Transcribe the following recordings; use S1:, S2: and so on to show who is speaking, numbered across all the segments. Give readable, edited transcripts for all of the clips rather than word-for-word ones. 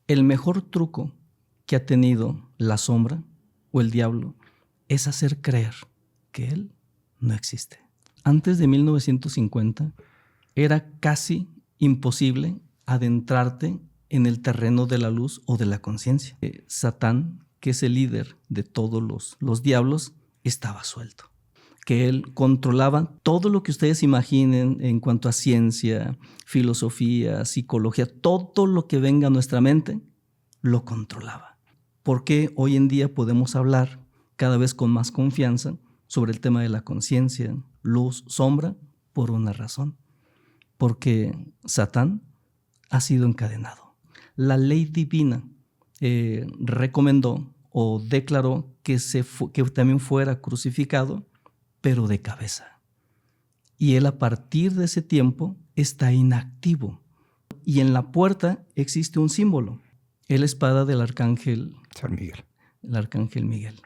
S1: El mejor truco que ha tenido la sombra o el diablo es hacer creer que él no existe. Antes de 1950 era casi imposible adentrarte en el terreno de la luz o de la conciencia. Satán, que es el líder de todos los diablos, estaba suelto. Que él controlaba todo lo que ustedes imaginen en cuanto a ciencia, filosofía, psicología, todo lo que venga a nuestra mente, lo controlaba. ¿Por qué hoy en día podemos hablar cada vez con más confianza sobre el tema de la conciencia, luz, sombra? Por una razón. Porque Satán ha sido encadenado. La ley divina recomendó o declaró que también fuera crucificado, pero de cabeza. Y él a partir de ese tiempo está inactivo. Y en la puerta existe un símbolo, la espada del arcángel
S2: San Miguel.
S1: El arcángel Miguel,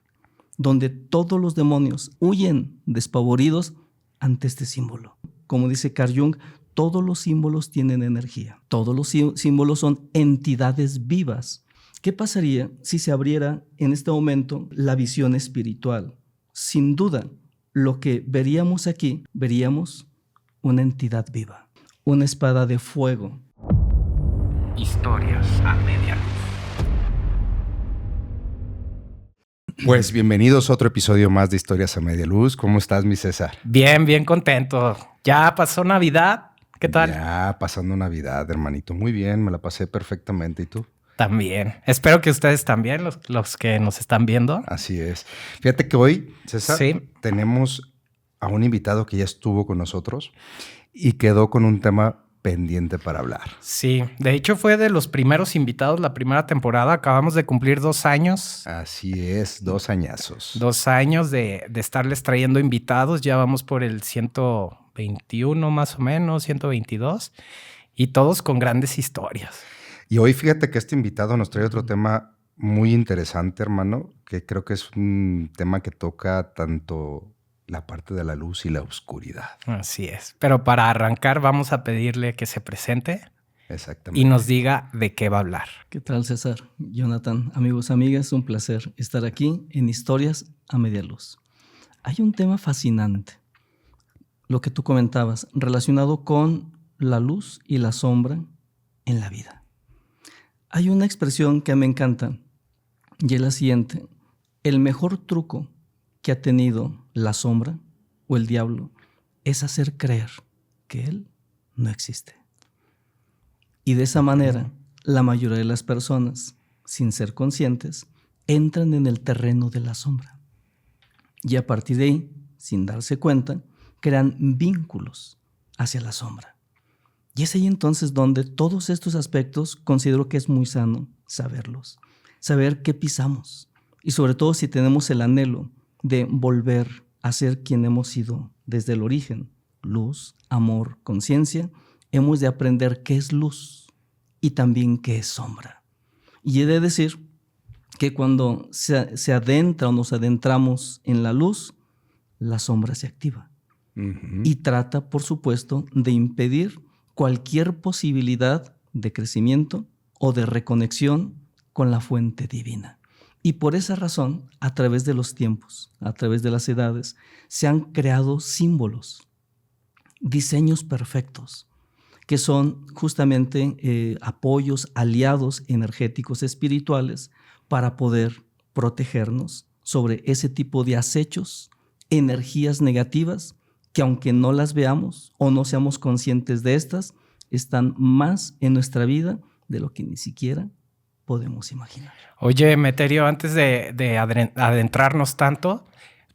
S1: donde todos los demonios huyen despavoridos ante este símbolo. Como dice Carl Jung, todos los símbolos tienen energía. Todos los símbolos son entidades vivas. ¿Qué pasaría si se abriera en este momento la visión espiritual? Sin duda, lo que veríamos aquí, veríamos una entidad viva, una espada de fuego.
S3: Historias a media luz.
S2: Pues bienvenidos a otro episodio más de Historias a Media Luz. ¿Cómo estás, mi César?
S3: Bien, bien contento. Ya pasó Navidad. ¿Qué tal?
S2: Ya pasando Navidad, hermanito. Muy bien, me la pasé perfectamente. ¿Y tú?
S3: También. Espero que ustedes también, los que nos están viendo.
S2: Así es. Fíjate que hoy, César,
S3: Sí.
S2: tenemos a un invitado que ya estuvo con nosotros y quedó con un tema pendiente para hablar.
S3: Sí, de hecho fue de los primeros invitados la primera temporada. Acabamos de cumplir 2 años.
S2: Así es, 2 añazos.
S3: 2 años de estarles trayendo invitados. Ya vamos por el 121 más o menos, 122. Y todos con grandes historias.
S2: Y hoy fíjate que este invitado nos trae otro tema muy interesante, hermano, que creo que es un tema que toca tanto la parte de la luz y la oscuridad.
S3: Así es. Pero para arrancar vamos a pedirle que se presente
S2: Exactamente.
S3: y nos diga de qué va a hablar.
S1: ¿Qué tal, César? Jonathan, amigos, amigas, un placer estar aquí en Historias a Media Luz. Hay un tema fascinante, lo que tú comentabas, relacionado con la luz y la sombra en la vida. Hay una expresión que me encanta y es la siguiente: el mejor truco que ha tenido la sombra o el diablo es hacer creer que él no existe. Y de esa manera, la mayoría de las personas, sin ser conscientes, entran en el terreno de la sombra. Y a partir de ahí, sin darse cuenta, crean vínculos hacia la sombra. Y es ahí entonces donde todos estos aspectos considero que es muy sano saberlos. Saber qué pisamos. Y sobre todo si tenemos el anhelo de volver a ser quien hemos sido desde el origen. Luz, amor, conciencia. Hemos de aprender qué es luz y también qué es sombra. Y he de decir que cuando se adentra o nos adentramos en la luz, la sombra se activa. Uh-huh. Y trata, por supuesto, de impedir cualquier posibilidad de crecimiento o de reconexión con la fuente divina. Y por esa razón, a través de los tiempos, a través de las edades, se han creado símbolos, diseños perfectos, que son justamente apoyos, aliados energéticos espirituales para poder protegernos sobre ese tipo de acechos, energías negativas, que aunque no las veamos o no seamos conscientes de estas, están más en nuestra vida de lo que ni siquiera podemos imaginar.
S3: Oye, Emeterio, antes de adentrarnos tanto,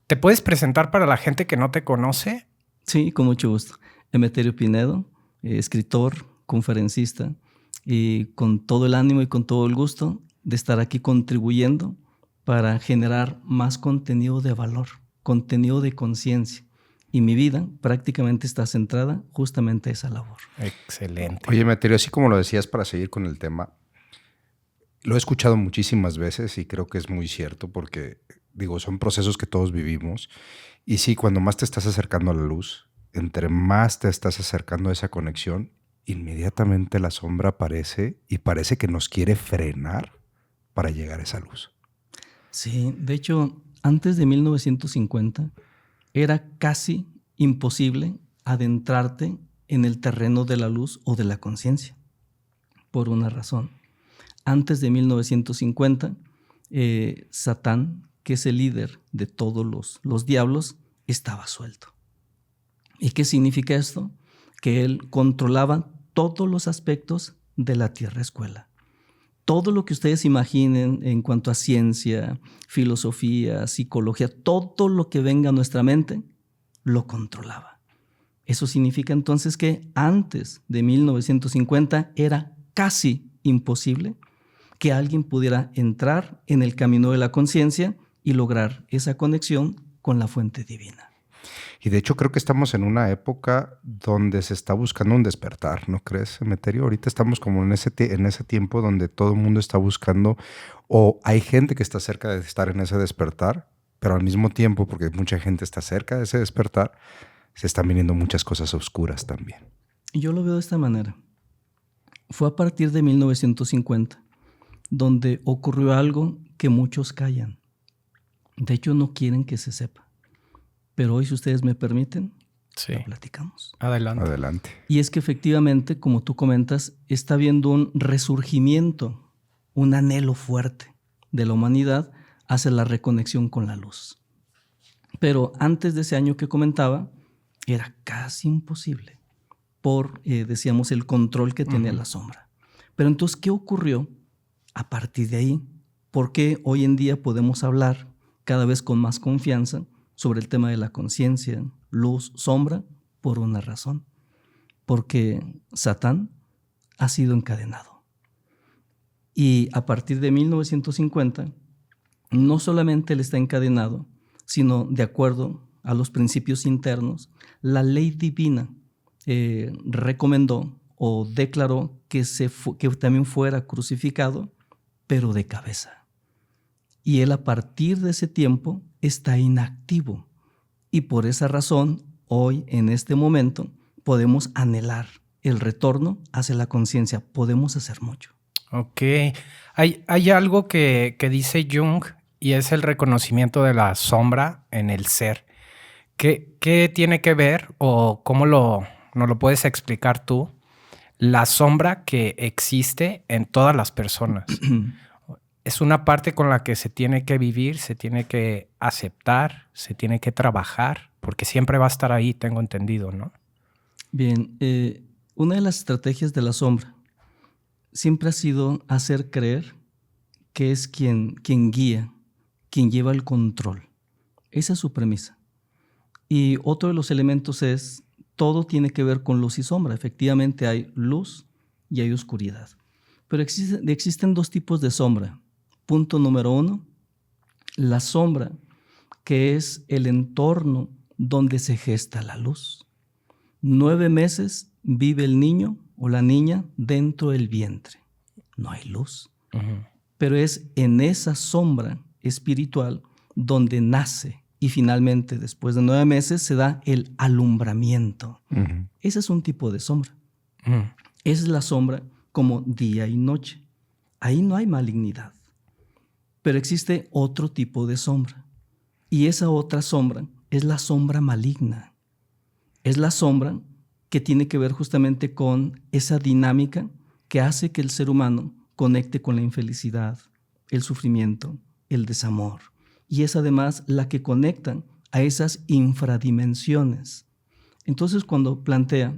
S3: ¿te puedes presentar para la gente que no te conoce?
S1: Sí, con mucho gusto. Emeterio Pinedo, escritor, conferencista, y con todo el ánimo y con todo el gusto de estar aquí contribuyendo para generar más contenido de valor, contenido de conciencia. Y mi vida prácticamente está centrada justamente en esa labor.
S3: Excelente.
S2: Oye, Emeterio, así como lo decías, para seguir con el tema, lo he escuchado muchísimas veces y creo que es muy cierto porque, son procesos que todos vivimos. Y sí, cuando más te estás acercando a la luz, entre más te estás acercando a esa conexión, inmediatamente la sombra aparece y parece que nos quiere frenar para llegar a esa luz.
S1: Sí, de hecho, antes de 1950 era casi imposible adentrarte en el terreno de la luz o de la conciencia, por una razón. Antes de 1950, Satán, que es el líder de todos los diablos, estaba suelto. ¿Y qué significa esto? Que él controlaba todos los aspectos de la tierra escuela. Todo lo que ustedes imaginen en cuanto a ciencia, filosofía, psicología, todo lo que venga a nuestra mente, lo controlaba. Eso significa entonces que antes de 1950 era casi imposible que alguien pudiera entrar en el camino de la conciencia y lograr esa conexión con la fuente divina.
S2: Y de hecho creo que estamos en una época donde se está buscando un despertar, ¿no crees, Emeterio? Ahorita estamos como en ese tiempo donde todo el mundo está buscando, o hay gente que está cerca de estar en ese despertar, pero al mismo tiempo, porque mucha gente está cerca de ese despertar, se están viniendo muchas cosas oscuras también.
S1: Y yo lo veo de esta manera. Fue a partir de 1950 donde ocurrió algo que muchos callan. De hecho, no quieren que se sepa. Pero hoy, si ustedes me permiten,
S3: Sí.
S1: lo platicamos.
S3: Adelante.
S2: Adelante.
S1: Y es que efectivamente, como tú comentas, está habiendo un resurgimiento, un anhelo fuerte de la humanidad hacia la reconexión con la luz. Pero antes de ese año que comentaba, era casi imposible por, decíamos, el control que tenía la sombra. Pero entonces, ¿qué ocurrió a partir de ahí? ¿Por qué hoy en día podemos hablar cada vez con más confianza sobre el tema de la conciencia, luz, sombra? Por una razón. Porque Satán ha sido encadenado. Y a partir de 1950, no solamente él está encadenado, sino de acuerdo a los principios internos, la ley divina recomendó o declaró que también fuera crucificado, pero de cabeza. Y él a partir de ese tiempo está inactivo. Y por esa razón, hoy, en este momento, podemos anhelar el retorno hacia la conciencia. Podemos hacer mucho.
S3: Ok. Hay algo que dice Jung y es el reconocimiento de la sombra en el ser. ¿Qué tiene que ver o cómo nos lo puedes explicar tú? La sombra que existe en todas las personas. Es una parte con la que se tiene que vivir, se tiene que aceptar, se tiene que trabajar, porque siempre va a estar ahí, tengo entendido, ¿no?
S1: Bien, una de las estrategias de la sombra siempre ha sido hacer creer que es quien guía, quien lleva el control. Esa es su premisa. Y otro de los elementos es, todo tiene que ver con luz y sombra. Efectivamente hay luz y hay oscuridad. Pero existen dos tipos de sombra. Punto número 1, la sombra, que es el entorno donde se gesta la luz. 9 meses vive el niño o la niña dentro del vientre. No hay luz. Pero es en esa sombra espiritual donde nace y finalmente, después de 9 meses, se da el alumbramiento. Ese es un tipo de sombra. Esa es la sombra como día y noche. Ahí no hay malignidad. Pero existe otro tipo de sombra. Y esa otra sombra es la sombra maligna. Es la sombra que tiene que ver justamente con esa dinámica que hace que el ser humano conecte con la infelicidad, el sufrimiento, el desamor. Y es además la que conecta a esas infradimensiones. Entonces, cuando plantea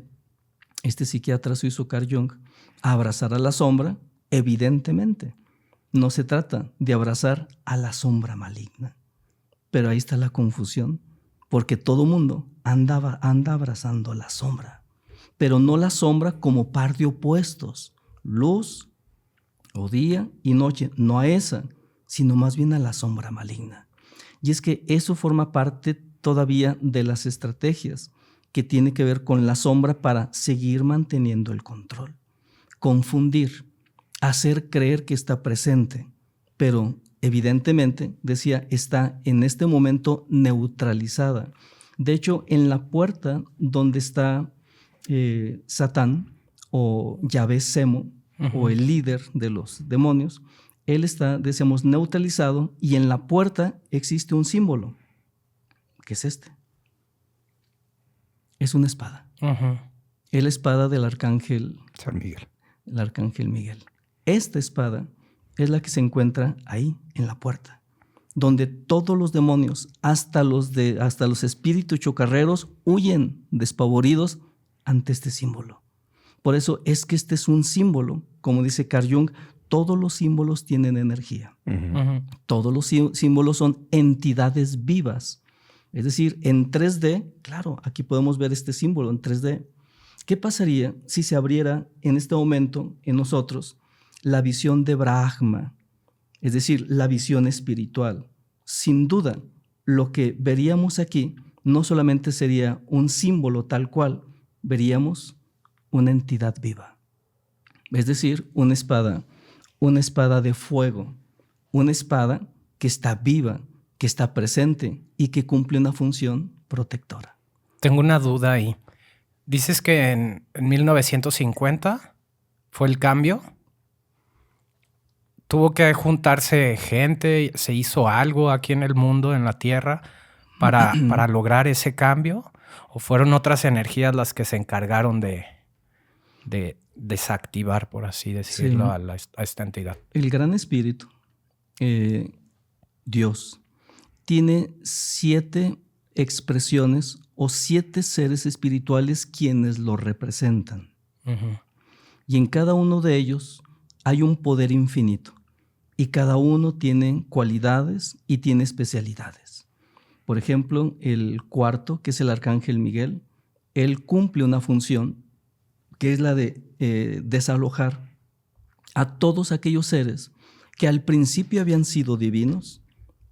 S1: este psiquiatra suizo Carl Jung abrazar a la sombra, evidentemente no se trata de abrazar a la sombra maligna. Pero ahí está la confusión, porque todo mundo anda abrazando la sombra, pero no la sombra como par de opuestos, luz o día y noche, no a esa, sino más bien a la sombra maligna. Y es que eso forma parte todavía de las estrategias que tiene que ver con la sombra para seguir manteniendo el control. Confundir, hacer creer que está presente, pero evidentemente, decía, está en este momento neutralizada. De hecho, en la puerta donde está Satán o Yahvé Semo, o el líder de los demonios, él está, decíamos, neutralizado, y en la puerta existe un símbolo, que es este. Es una espada. Es la espada del arcángel
S2: San Miguel.
S1: El arcángel Miguel. Esta espada es la que se encuentra ahí, en la puerta, donde todos los demonios, hasta los espíritus chocarreros, huyen despavoridos ante este símbolo. Por eso es que este es un símbolo, como dice Carl Jung, todos los símbolos tienen energía. Todos los símbolos son entidades vivas. Es decir, en 3D, claro, aquí podemos ver este símbolo en 3D. ¿Qué pasaría si se abriera en este momento en nosotros la visión de Brahma? Es decir, la visión espiritual. Sin duda, lo que veríamos aquí no solamente sería un símbolo tal cual, veríamos una entidad viva. Es decir, una espada de fuego, una espada que está viva, que está presente y que cumple una función protectora.
S3: Tengo una duda ahí. Dices que en 1950 fue el cambio. ¿Tuvo que juntarse gente? ¿Se hizo algo aquí en el mundo, en la Tierra, para lograr ese cambio? ¿O fueron otras energías las que se encargaron de desactivar, por así decirlo, sí, a esta entidad?
S1: El Gran Espíritu, Dios, tiene 7 expresiones o 7 seres espirituales quienes lo representan. Y en cada uno de ellos hay un poder infinito, y cada uno tiene cualidades y tiene especialidades. Por ejemplo, el cuarto, que es el arcángel Miguel, él cumple una función que es la de desalojar a todos aquellos seres que al principio habían sido divinos,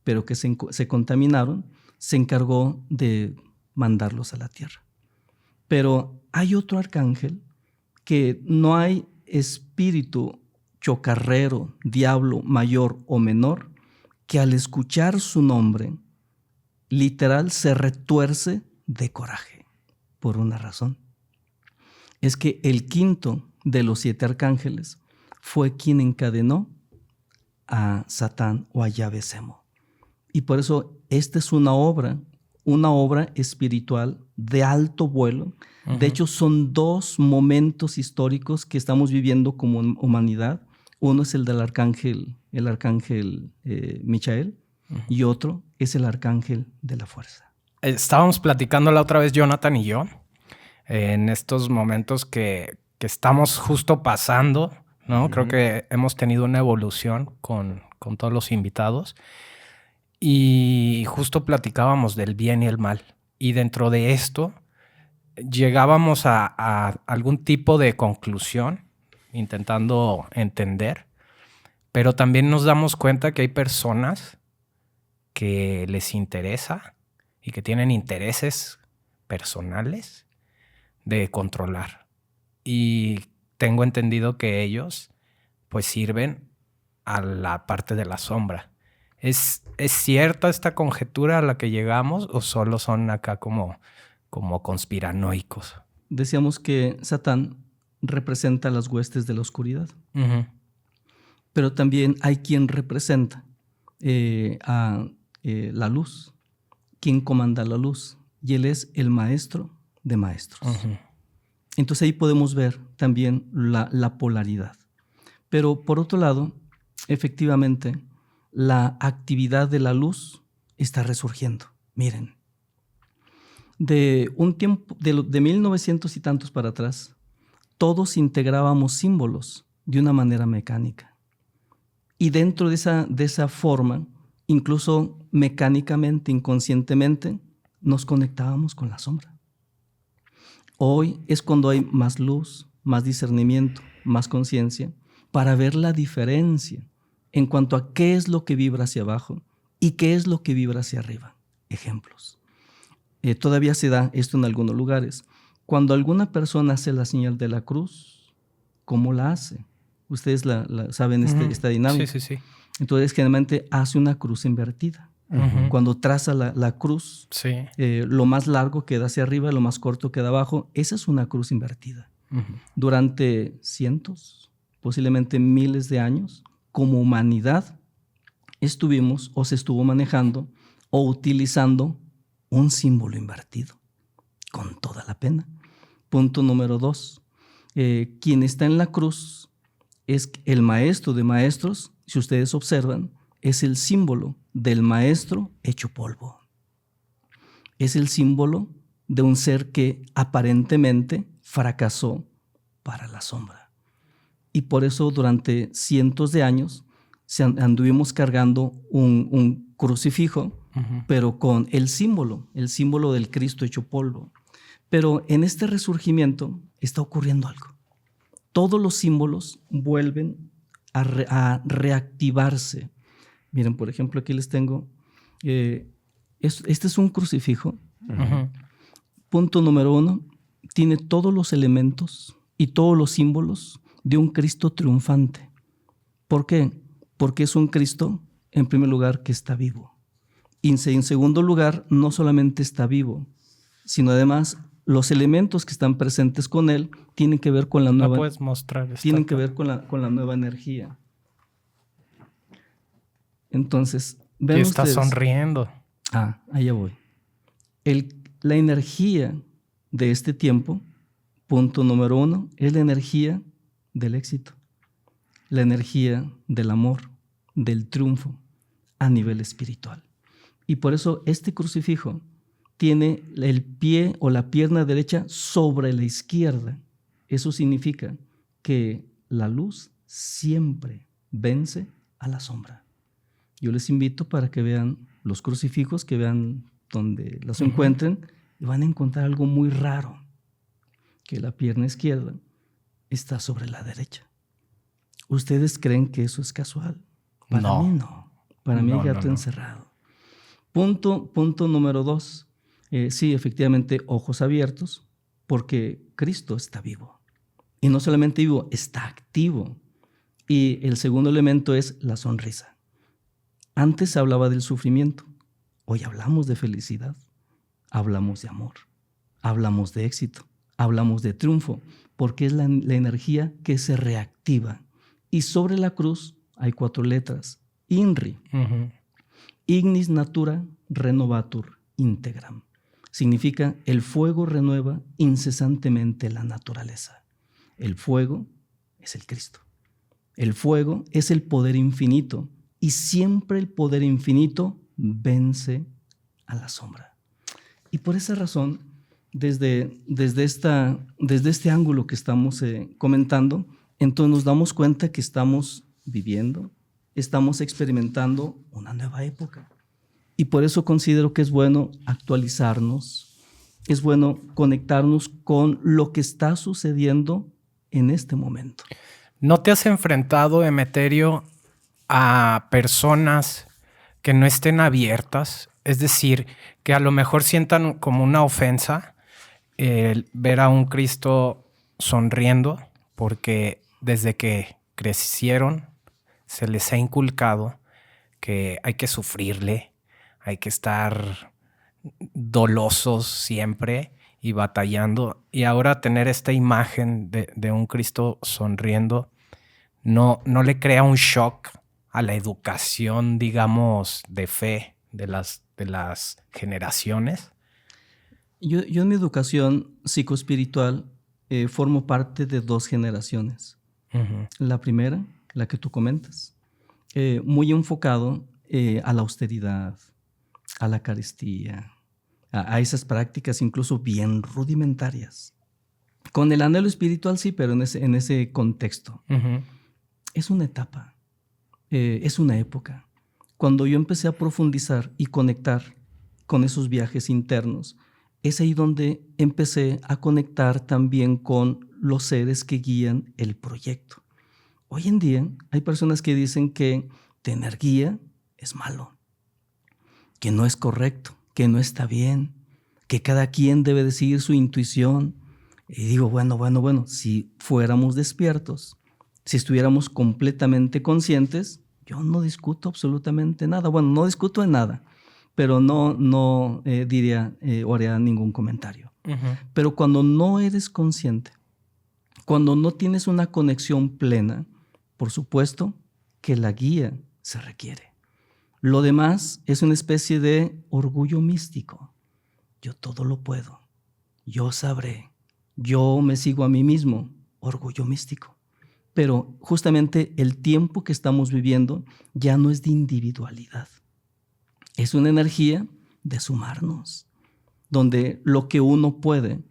S1: pero que se contaminaron. Se encargó de mandarlos a la tierra. Pero hay otro arcángel que no hay espíritu chocarrero, diablo mayor o menor, que al escuchar su nombre, literal se retuerce de coraje, por una razón. Es que el quinto de los 7 arcángeles fue quien encadenó a Satán o a Yahvé Semo. Y por eso esta es una obra espiritual de alto vuelo. De hecho, son 2 momentos históricos que estamos viviendo como humanidad. Uno es el del arcángel, Michael, y otro es el arcángel de la fuerza.
S3: Estábamos platicando la otra vez, Jonathan y yo, en estos momentos que estamos justo pasando, ¿no? Creo que hemos tenido una evolución con todos los invitados. Y justo platicábamos del bien y el mal. Y dentro de esto llegábamos a algún tipo de conclusión, intentando entender. Pero también nos damos cuenta que hay personas que les interesa y que tienen intereses personales de controlar. Y tengo entendido que ellos pues sirven a la parte de la sombra. ¿Es cierta esta conjetura a la que llegamos o solo son acá como conspiranoicos?
S1: Decíamos que Satán representa las huestes de la oscuridad. Pero también hay quien representa a la luz, quien comanda la luz, y él es el maestro de maestros. Entonces ahí podemos ver también la polaridad. Pero por otro lado, efectivamente, la actividad de la luz está resurgiendo. Miren, de un tiempo, de 1900 y tantos para atrás, todos integrábamos símbolos de una manera mecánica. Y dentro de esa forma, incluso mecánicamente, inconscientemente, nos conectábamos con la sombra. Hoy es cuando hay más luz, más discernimiento, más conciencia, para ver la diferencia en cuanto a qué es lo que vibra hacia abajo y qué es lo que vibra hacia arriba. Ejemplos. Todavía se da esto en algunos lugares. Cuando alguna persona hace la señal de la cruz, ¿cómo la hace? Ustedes saben esta dinámica.
S3: Sí.
S1: Entonces, generalmente hace una cruz invertida. Cuando traza la cruz, lo más largo queda hacia arriba, lo más corto queda abajo. Esa es una cruz invertida. Durante cientos, posiblemente miles de años, como humanidad, estuvimos o se estuvo manejando o utilizando un símbolo invertido, con toda la pena. Punto número 2. Quien está en la cruz es el maestro de maestros. Si ustedes observan, es el símbolo del maestro hecho polvo. Es el símbolo de un ser que aparentemente fracasó para la sombra. Y por eso durante cientos de años anduvimos cargando un crucifijo, pero con el símbolo del Cristo hecho polvo. Pero en este resurgimiento está ocurriendo algo. Todos los símbolos vuelven a reactivarse. Miren, por ejemplo, aquí les tengo, este es un crucifijo. Punto número 1, tiene todos los elementos y todos los símbolos de un Cristo triunfante. ¿Por qué? Porque es un Cristo, en primer lugar, que está vivo. Y en segundo lugar, no solamente está vivo, sino además los elementos que están presentes con él tienen que ver con la nueva.
S3: ¿Puedes mostrar?
S1: Tienen que ver con la nueva energía. Entonces, ven ustedes.
S3: Y está sonriendo.
S1: Allá voy. La energía de este tiempo, punto número 1, es la energía del éxito, la energía del amor, del triunfo a nivel espiritual. Y por eso este crucifijo tiene el pie o la pierna derecha sobre la izquierda. Eso significa que la luz siempre vence a la sombra. Yo les invito para que vean los crucifijos, que vean donde los encuentren, y van a encontrar algo muy raro, que la pierna izquierda está sobre la derecha. ¿Ustedes creen que eso es casual? Para mí no. Para mí hay gato encerrado. Punto número 2. Sí, efectivamente, ojos abiertos, porque Cristo está vivo. Y no solamente vivo, está activo. Y el segundo elemento es la sonrisa. Antes se hablaba del sufrimiento. Hoy hablamos de felicidad. Hablamos de amor. Hablamos de éxito. Hablamos de triunfo, porque es la energía que se reactiva. Y sobre la cruz hay 4 letras. INRI. Ignis natura renovatur integram. Significa el fuego renueva incesantemente la naturaleza. El fuego es el Cristo. El fuego es el poder infinito y siempre el poder infinito vence a la sombra. Y por esa razón, desde este ángulo que estamos comentando, entonces nos damos cuenta que estamos viviendo, estamos experimentando una nueva época. Y por eso considero que es bueno actualizarnos, es bueno conectarnos con lo que está sucediendo en este momento.
S3: ¿No te has enfrentado, Emeterio, a personas que no estén abiertas? Es decir, que a lo mejor sientan como una ofensa el ver a un Cristo sonriendo, porque desde que crecieron se les ha inculcado que hay que sufrirle, hay que estar dolosos siempre y batallando. Y ahora tener esta imagen de un Cristo sonriendo no le crea un shock a la educación, digamos, de fe de las generaciones.
S1: Yo en mi educación psicoespiritual formo parte de 2 generaciones. La primera, la que tú comentas, muy enfocado a la austeridad, a la carestía, a esas prácticas incluso bien rudimentarias. Con el anhelo espiritual sí, pero en ese contexto. Es una etapa, es una época. Cuando yo empecé a profundizar y conectar con esos viajes internos, es ahí donde empecé a conectar también con los seres que guían el proyecto. Hoy en día hay personas que dicen que tener guía es malo, que no es correcto, que no está bien, que cada quien debe de seguir su intuición. Y digo, bueno, si fuéramos despiertos, si estuviéramos completamente conscientes, yo no discuto absolutamente nada. Bueno, no discuto en nada, pero no diría o haría ningún comentario. Pero cuando no eres consciente, Cuando no tienes una conexión plena, por supuesto que la guía se requiere. Lo demás es una especie de orgullo místico. Yo todo lo puedo. Yo sabré. Yo me sigo a mí mismo. Orgullo místico. Pero justamente el tiempo que estamos viviendo ya no es de individualidad. Es una energía de sumarnos, donde lo que uno puede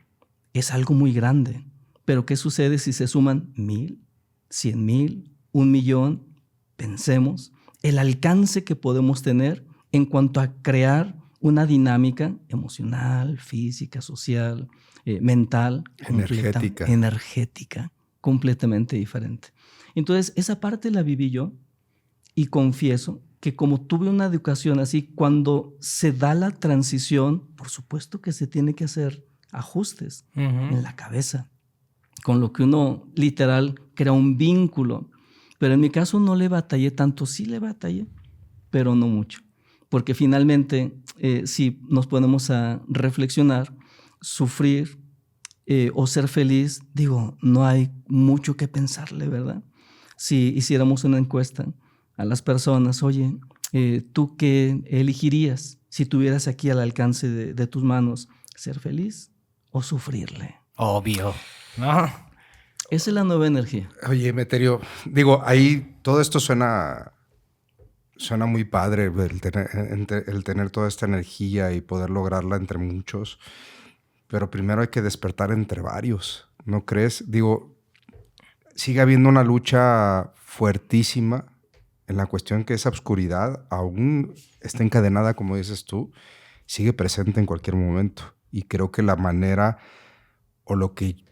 S1: es algo muy grande. Pero ¿qué sucede si se suman 1,000, 100,000, 1,000,000? Pensemos el alcance que podemos tener en cuanto a crear una dinámica emocional, física, social, mental, energética, completamente diferente. Entonces, esa parte la viví yo y confieso que como tuve una educación así, cuando se da la transición, por supuesto que se tiene que hacer ajustes en la cabeza, con lo que uno literal crea un vínculo. Pero en mi caso no le batallé tanto, sí le batallé, pero no mucho. Porque finalmente, si nos ponemos a reflexionar, sufrir o ser feliz, digo, no hay mucho que pensarle, ¿verdad? Si hiciéramos una encuesta a las personas, oye, ¿tú qué elegirías si tuvieras aquí al alcance de tus manos? ¿Ser feliz o sufrirle?
S3: Obvio, ¿no?
S1: Esa es la nueva energía.
S2: Oye, Emeterio, digo, ahí todo esto suena muy padre, el tener toda esta energía y poder lograrla entre muchos, pero primero hay que despertar entre varios, ¿no crees? Digo, sigue habiendo una lucha fuertísima en la cuestión que esa oscuridad aún está encadenada, como dices tú, sigue presente en cualquier momento. Y creo que la manera o lo que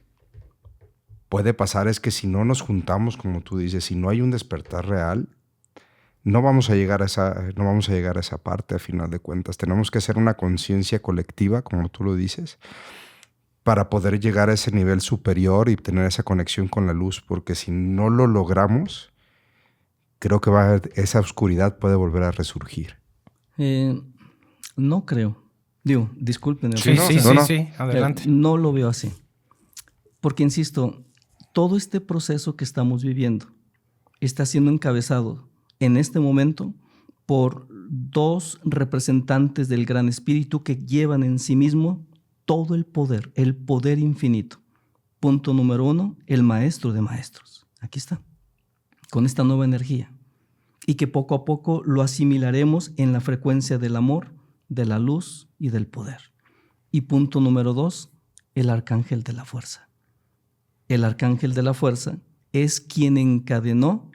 S2: puede pasar es que si no nos juntamos, como tú dices, si no hay un despertar real, no vamos a llegar a esa parte a final de cuentas. Tenemos que hacer una conciencia colectiva, como tú lo dices, para poder llegar a ese nivel superior y tener esa conexión con la luz, porque si no lo logramos, creo que esa oscuridad puede volver a resurgir.
S1: No creo. Digo, disculpen.
S3: Sí, adelante.
S1: No lo veo así. Porque, insisto, todo este proceso que estamos viviendo está siendo encabezado en este momento por 2 representantes del Gran Espíritu que llevan en sí mismo todo el poder infinito. Punto número 1, el maestro de maestros. Aquí está, con esta nueva energía. Y que poco a poco lo asimilaremos en la frecuencia del amor, de la luz y del poder. Y punto número 2, el arcángel de la fuerza. El arcángel de la fuerza es quien encadenó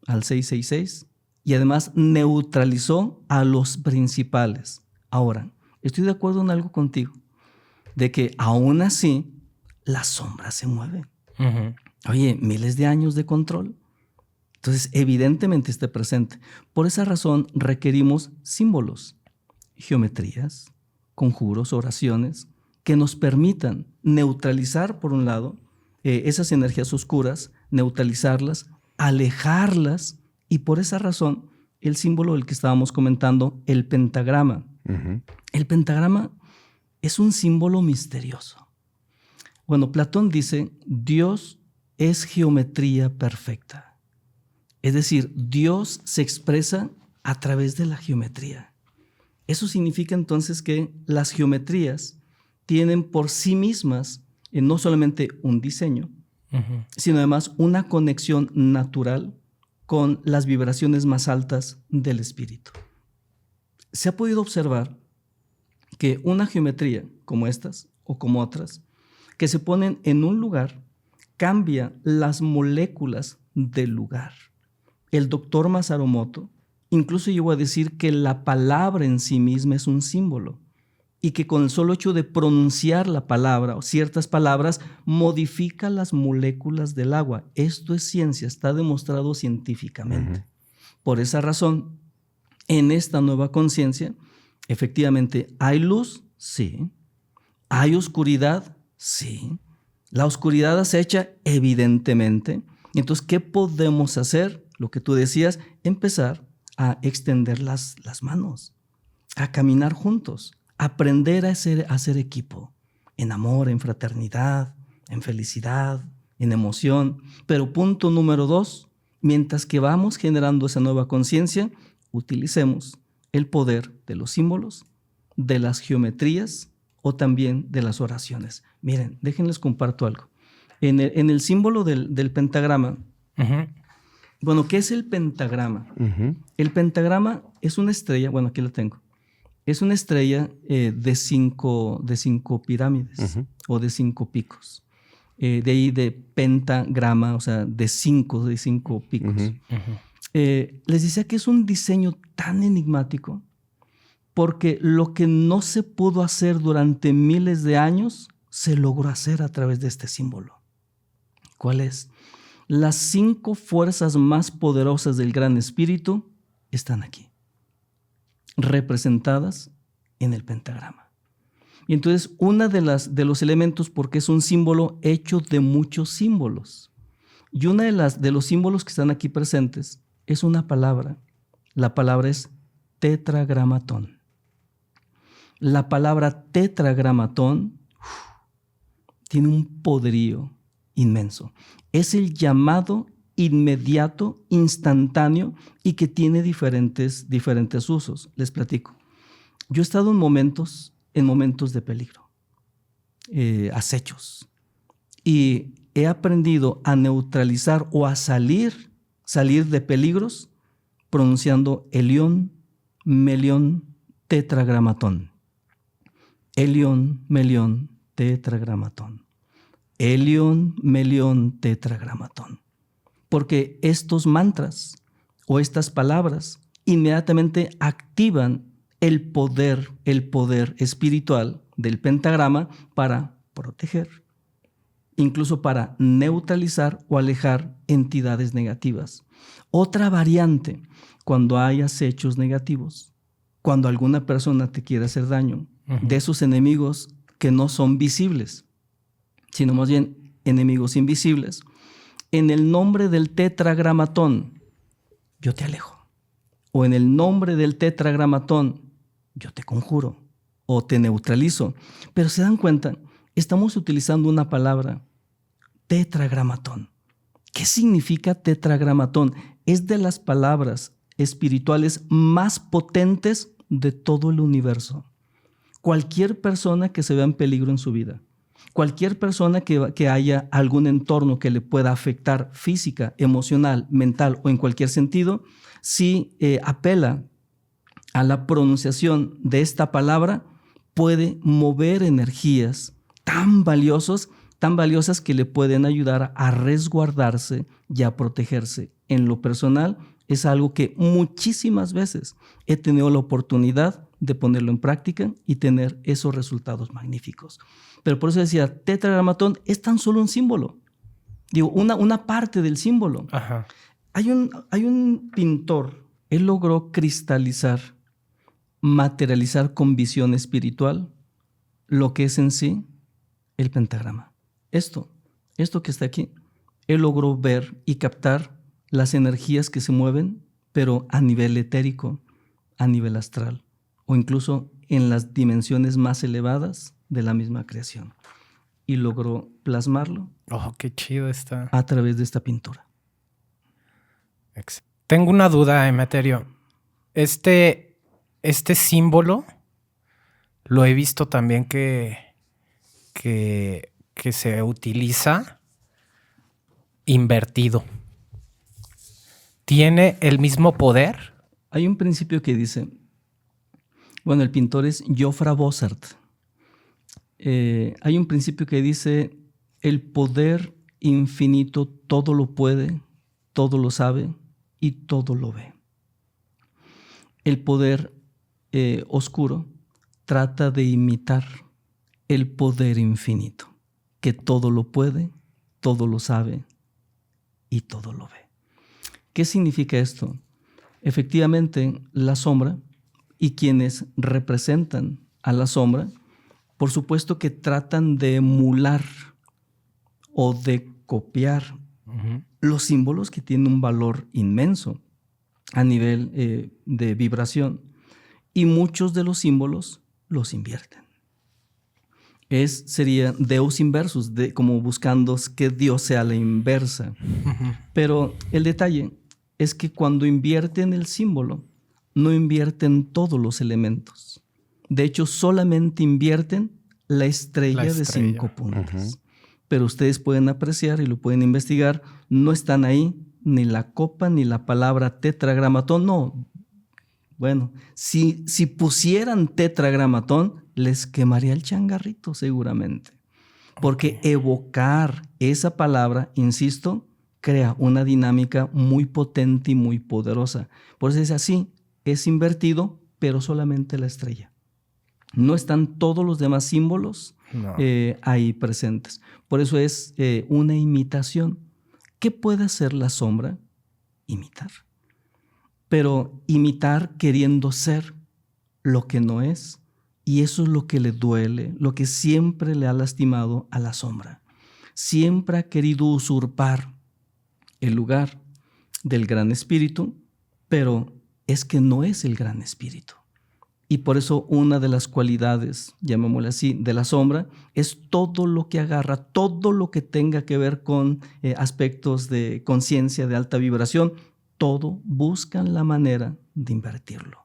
S1: al 666 y además neutralizó a los principales. Ahora, estoy de acuerdo en algo contigo, de que aún así la sombra se mueve. Oye, miles de años de control. Entonces, evidentemente está presente. Por esa razón requerimos símbolos, geometrías, conjuros, oraciones, que nos permitan neutralizar, por un lado, esas energías oscuras, neutralizarlas, alejarlas, y por esa razón el símbolo del que estábamos comentando, el pentagrama. El pentagrama es un símbolo misterioso. Bueno, Platón dice, Dios es geometría perfecta. Es decir, Dios se expresa a través de la geometría. Eso significa entonces que las geometrías tienen por sí mismas no solamente un diseño, sino además una conexión natural con las vibraciones más altas del espíritu. Se ha podido observar que una geometría como estas o como otras, que se ponen en un lugar, cambia las moléculas del lugar. El doctor Masaru Emoto incluso llegó a decir que la palabra en sí misma es un símbolo y que con el solo hecho de pronunciar la palabra o ciertas palabras modifica las moléculas del agua. Esto es ciencia, está demostrado científicamente. Por esa razón, en esta nueva conciencia, efectivamente, ¿hay luz? Sí. ¿Hay oscuridad? Sí. La oscuridad acecha, evidentemente. Entonces, ¿qué podemos hacer? Lo que tú decías, empezar a extender las manos, a caminar juntos, aprender a hacer equipo, en amor, en fraternidad, en felicidad, en emoción. Pero punto número 2, mientras que vamos generando esa nueva conciencia, utilicemos el poder de los símbolos, de las geometrías o también de las oraciones. Miren, déjenles comparto algo. En el símbolo del pentagrama, bueno, ¿qué es el pentagrama? El pentagrama es una estrella, bueno, aquí la tengo. Es una estrella de cinco pirámides o de 5 picos. De ahí de pentagrama, o sea, de cinco picos. Les decía que es un diseño tan enigmático porque lo que no se pudo hacer durante miles de años se logró hacer a través de este símbolo. ¿Cuál es? Las 5 fuerzas más poderosas del Gran Espíritu están aquí, representadas en el pentagrama. Y entonces, una de los elementos, porque es un símbolo hecho de muchos símbolos, y una de los símbolos que están aquí presentes es una palabra. La palabra es tetragramatón. La palabra tetragramatón tiene un poderío inmenso. Es el llamado inmediato, instantáneo y que tiene diferentes usos. Les platico. Yo he estado en momentos de peligro, acechos, y he aprendido a neutralizar o a salir de peligros pronunciando Elión, Melión, tetragramatón. Elión, Melión, tetragramatón. Elión, Melión, tetragramatón. Porque estos mantras o estas palabras inmediatamente activan el poder espiritual del pentagrama para proteger, incluso para neutralizar o alejar entidades negativas. Otra variante, cuando hay acechos negativos, cuando alguna persona te quiere hacer daño, de esos enemigos que no son visibles, sino más bien enemigos invisibles, en el nombre del tetragramatón, yo te alejo. O en el nombre del tetragramatón, yo te conjuro o te neutralizo. Pero se dan cuenta, estamos utilizando una palabra, tetragramatón. ¿Qué significa tetragramatón? Es de las palabras espirituales más potentes de todo el universo. Cualquier persona que se vea en peligro en su vida, cualquier persona que haya algún entorno que le pueda afectar física, emocional, mental o en cualquier sentido, si apela a la pronunciación de esta palabra, puede mover energías tan valiosas que le pueden ayudar a resguardarse y a protegerse. En lo personal, es algo que muchísimas veces he tenido la oportunidad de ponerlo en práctica y tener esos resultados magníficos. Pero por eso decía, tetragramatón es tan solo un símbolo. Digo, una parte del símbolo.
S3: Ajá.
S1: Hay un pintor, él logró cristalizar, materializar con visión espiritual lo que es en sí el pentagrama. Esto que está aquí, él logró ver y captar las energías que se mueven, pero a nivel etérico, a nivel astral, o incluso en las dimensiones más elevadas de la misma creación. Y logró plasmarlo.
S3: Oh, qué chido está.
S1: A través de esta pintura.
S3: Tengo una duda, Emeterio. Este símbolo lo he visto también que se utiliza invertido. ¿Tiene el mismo poder?
S1: Hay un principio que dice, bueno, el pintor es Jofra Bossart. Hay un principio que dice, el poder infinito todo lo puede, todo lo sabe y todo lo ve. El poder oscuro trata de imitar el poder infinito, que todo lo puede, todo lo sabe y todo lo ve. ¿Qué significa esto? Efectivamente, la sombra y quienes representan a la sombra, por supuesto que tratan de emular o de copiar los símbolos que tienen un valor inmenso a nivel de vibración, y muchos de los símbolos los invierten. sería Deus inversus, como buscando que Dios sea la inversa. Pero el detalle es que cuando invierten el símbolo, no invierten todos los elementos. De hecho, solamente invierten la estrella de 5 puntas. Pero ustedes pueden apreciar y lo pueden investigar, no están ahí ni la copa ni la palabra tetragramatón, no. Bueno, si pusieran tetragramatón, les quemaría el changarrito seguramente. Porque evocar esa palabra, insisto, crea una dinámica muy potente y muy poderosa. Por eso es así, es invertido, pero solamente la estrella. No están todos los demás símbolos ahí presentes. Por eso es una imitación. ¿Qué puede hacer la sombra? Imitar. Pero imitar queriendo ser lo que no es. Y eso es lo que le duele, lo que siempre le ha lastimado a la sombra. Siempre ha querido usurpar el lugar del gran espíritu, pero es que no es el gran espíritu. Y por eso una de las cualidades, llamémosle así, de la sombra, es todo lo que agarra, todo lo que tenga que ver con aspectos de conciencia de alta vibración, todo buscan la manera de invertirlo.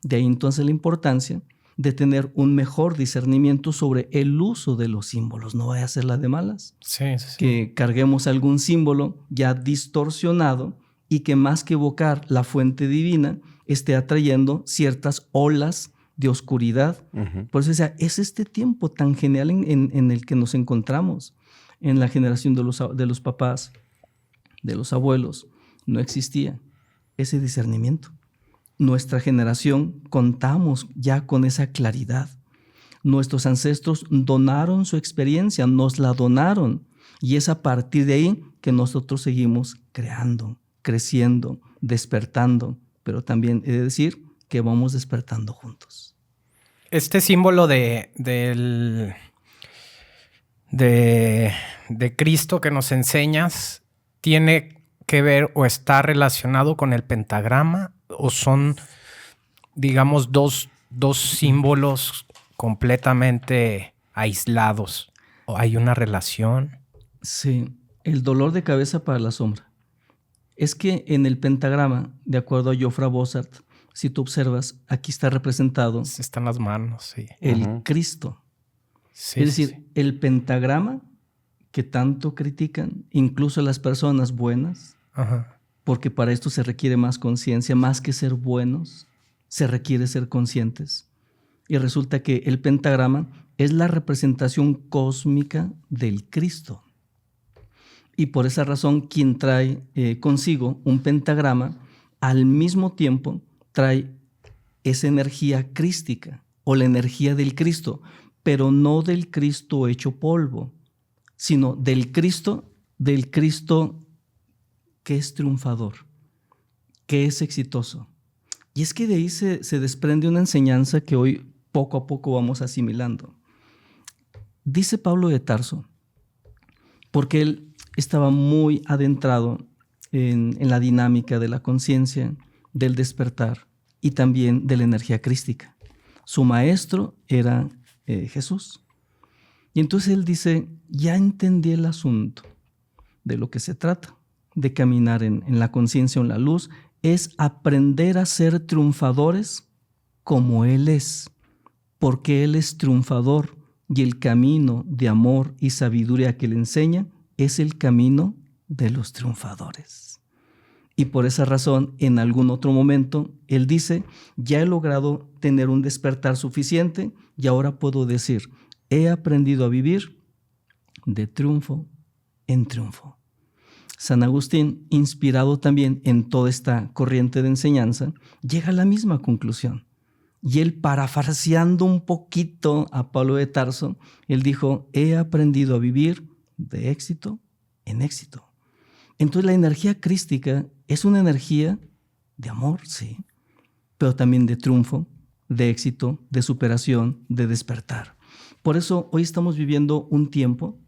S1: De ahí entonces la importancia de tener un mejor discernimiento sobre el uso de los símbolos. No vaya a ser la de malas.
S3: Sí.
S1: Que carguemos algún símbolo ya distorsionado y que más que evocar la fuente divina, esté atrayendo ciertas olas de oscuridad. Por eso, es este tiempo tan genial en el que nos encontramos. En la generación de los papás, de los abuelos, no existía ese discernimiento. Nuestra generación contamos ya con esa claridad. Nuestros ancestros donaron su experiencia, nos la donaron. Y es a partir de ahí que nosotros seguimos creando, creciendo, despertando. Pero también he de decir que vamos despertando juntos.
S3: Este símbolo de Cristo que nos enseñas, ¿tiene que ver o está relacionado con el pentagrama? ¿O son, digamos, dos símbolos completamente aislados? ¿O hay una relación?
S1: Sí, el dolor de cabeza para la sombra. Es que en el pentagrama, de acuerdo a Jofra Bossart, si tú observas, aquí está representado
S3: están las manos, sí.
S1: El Cristo.
S3: Sí,
S1: es decir, el pentagrama que tanto critican, incluso las personas buenas, porque para esto se requiere más conciencia, más que ser buenos, se requiere ser conscientes. Y resulta que el pentagrama es la representación cósmica del Cristo. Y por esa razón, quien trae consigo un pentagrama, al mismo tiempo trae esa energía crística o la energía del Cristo, pero no del Cristo hecho polvo, sino del Cristo que es triunfador, que es exitoso. Y es que de ahí se desprende una enseñanza que hoy poco a poco vamos asimilando. Dice Pablo de Tarso, porque él estaba muy adentrado en la dinámica de la conciencia, del despertar y también de la energía crística. Su maestro era Jesús. Y entonces él dice, ya entendí el asunto de lo que se trata, de caminar en la conciencia o en la luz, es aprender a ser triunfadores como Él es, porque Él es triunfador y el camino de amor y sabiduría que Él enseña es el camino de los triunfadores. Y por esa razón, en algún otro momento, Él dice, ya he logrado tener un despertar suficiente y ahora puedo decir, he aprendido a vivir de triunfo en triunfo. San Agustín, inspirado también en toda esta corriente de enseñanza, llega a la misma conclusión. Y él, parafraseando un poquito a Pablo de Tarso, él dijo, he aprendido a vivir de éxito en éxito. Entonces la energía crística es una energía de amor, sí, pero también de triunfo, de éxito, de superación, de despertar. Por eso hoy estamos viviendo un tiempo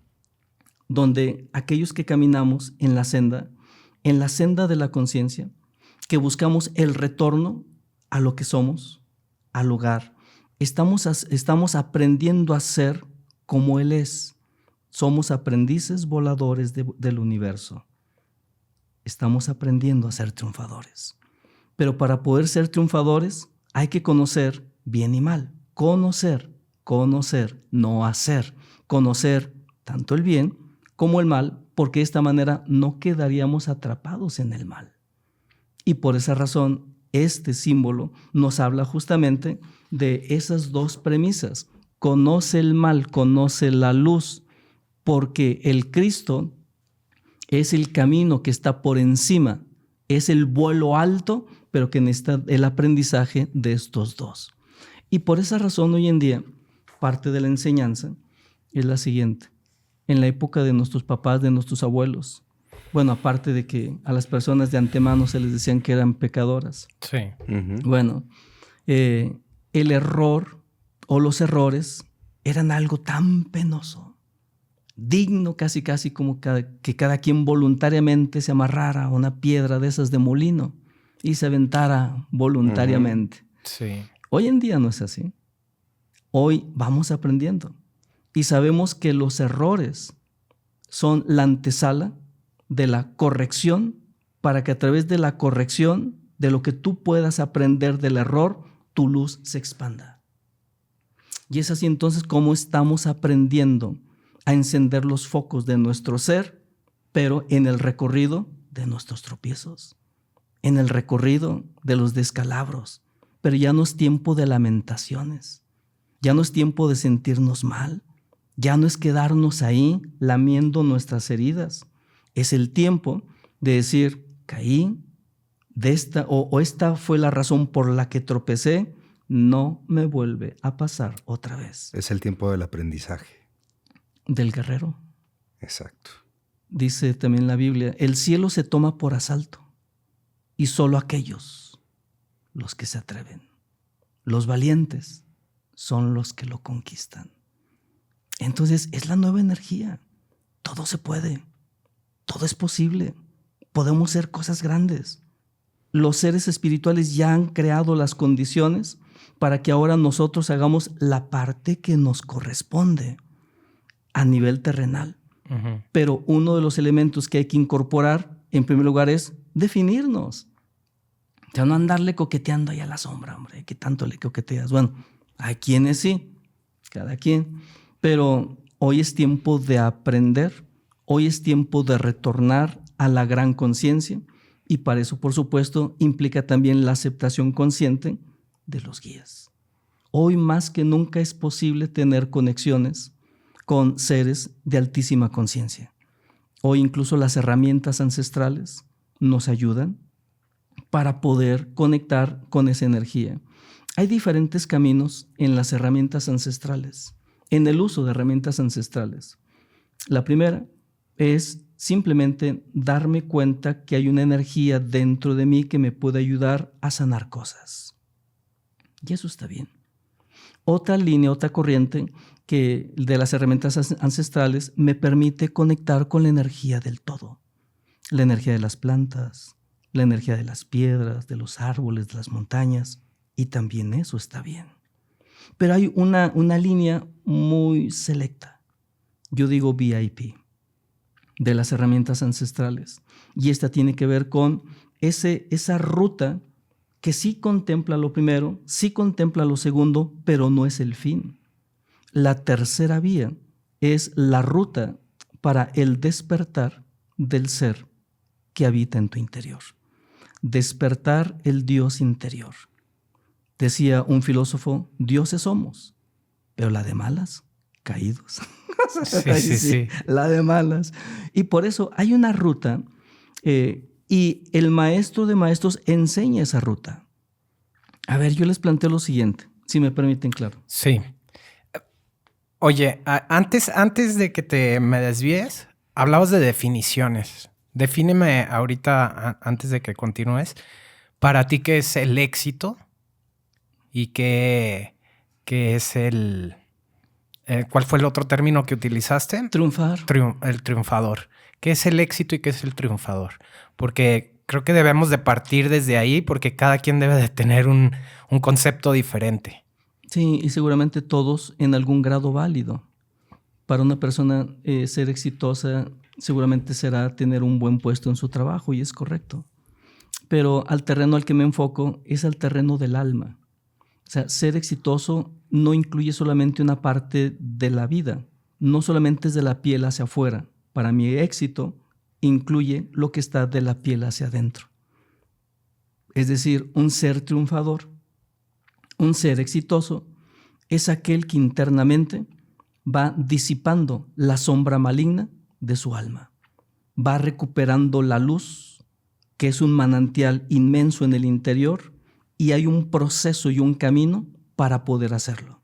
S1: donde aquellos que caminamos en la senda de la conciencia, que buscamos el retorno a lo que somos, al hogar, estamos aprendiendo a ser como Él es. Somos aprendices voladores del universo. Estamos aprendiendo a ser triunfadores. Pero para poder ser triunfadores hay que conocer bien y mal. Conocer, no hacer. Conocer tanto el bien como el mal, porque de esta manera no quedaríamos atrapados en el mal. Y por esa razón, este símbolo nos habla justamente de esas dos premisas. Conoce el mal, conoce la luz, porque el Cristo es el camino que está por encima, es el vuelo alto, pero que necesita el aprendizaje de estos dos. Y por esa razón hoy en día, parte de la enseñanza es la siguiente. En la época de nuestros papás, de nuestros abuelos, bueno, aparte de que a las personas de antemano se les decían que eran pecadoras.
S3: Sí.
S1: Bueno, el error o los errores eran algo tan penoso, digno casi como que cada quien voluntariamente se amarrara a una piedra de esas de molino y se aventara voluntariamente.
S3: Sí.
S1: Hoy en día no es así. Hoy vamos aprendiendo y sabemos que los errores son la antesala de la corrección, para que a través de la corrección, de lo que tú puedas aprender del error, tu luz se expanda. Y es así entonces como estamos aprendiendo a encender los focos de nuestro ser, pero en el recorrido de nuestros tropiezos, en el recorrido de los descalabros. Pero ya no es tiempo de lamentaciones, ya no es tiempo de sentirnos mal, ya no es quedarnos ahí lamiendo nuestras heridas. Es el tiempo de decir, caí, esta fue la razón por la que tropecé, no me vuelve a pasar otra vez.
S2: Es el tiempo del aprendizaje.
S1: Del guerrero.
S2: Exacto.
S1: Dice también la Biblia, el cielo se toma por asalto y solo aquellos, los que se atreven, los valientes, son los que lo conquistan. Entonces es la nueva energía. Todo se puede. Todo es posible. Podemos hacer cosas grandes. Los seres espirituales ya han creado las condiciones para que ahora nosotros hagamos la parte que nos corresponde a nivel terrenal. Pero uno de los elementos que hay que incorporar, en primer lugar, es definirnos. Ya no andarle coqueteando ahí a la sombra, hombre, que tanto le coqueteas. Bueno, hay quienes sí, cada quien. Pero hoy es tiempo de aprender. Hoy es tiempo de retornar a la gran conciencia y para eso, por supuesto, implica también la aceptación consciente de los guías. Hoy más que nunca es posible tener conexiones con seres de altísima conciencia. Hoy incluso las herramientas ancestrales nos ayudan para poder conectar con esa energía. Hay diferentes caminos en las herramientas ancestrales, en el uso de herramientas ancestrales. La primera es simplemente darme cuenta que hay una energía dentro de mí que me puede ayudar a sanar cosas. Y eso está bien. Otra línea, otra corriente que de las herramientas ancestrales me permite conectar con la energía del todo. La energía de las plantas, la energía de las piedras, de los árboles, de las montañas. Y también eso está bien. Pero hay una línea muy selecta. Yo digo VIP. De las herramientas ancestrales. Y esta tiene que ver con esa ruta que sí contempla lo primero, sí contempla lo segundo, pero no es el fin. La tercera vía es la ruta para el despertar del ser que habita en tu interior. Despertar el Dios interior. Decía un filósofo, dioses somos, pero la de malas, caídos. Sí, la de malas. Y por eso hay una ruta y el maestro de maestros enseña esa ruta. A ver, yo les planteo lo siguiente, si me permiten, claro.
S3: Sí. Oye, antes de que me desvíes, hablabas de definiciones. Defíneme ahorita, antes de que continúes, para ti, ¿qué es el éxito? ¿Y qué es el... ¿Cuál fue el otro término que utilizaste?
S1: Triunfar.
S3: El triunfador. ¿Qué es el éxito y qué es el triunfador? Porque creo que debemos de partir desde ahí porque cada quien debe de tener un concepto diferente.
S1: Sí, y seguramente todos en algún grado válido. Para una persona ser exitosa seguramente será tener un buen puesto en su trabajo y es correcto. Pero al terreno al que me enfoco es al terreno del alma. O sea, ser exitoso no incluye solamente una parte de la vida, no solamente es de la piel hacia afuera. Para mí éxito incluye lo que está de la piel hacia adentro. Es decir, un ser triunfador, un ser exitoso, es aquel que internamente va disipando la sombra maligna de su alma, va recuperando la luz, que es un manantial inmenso en el interior, y hay un proceso y un camino para poder hacerlo.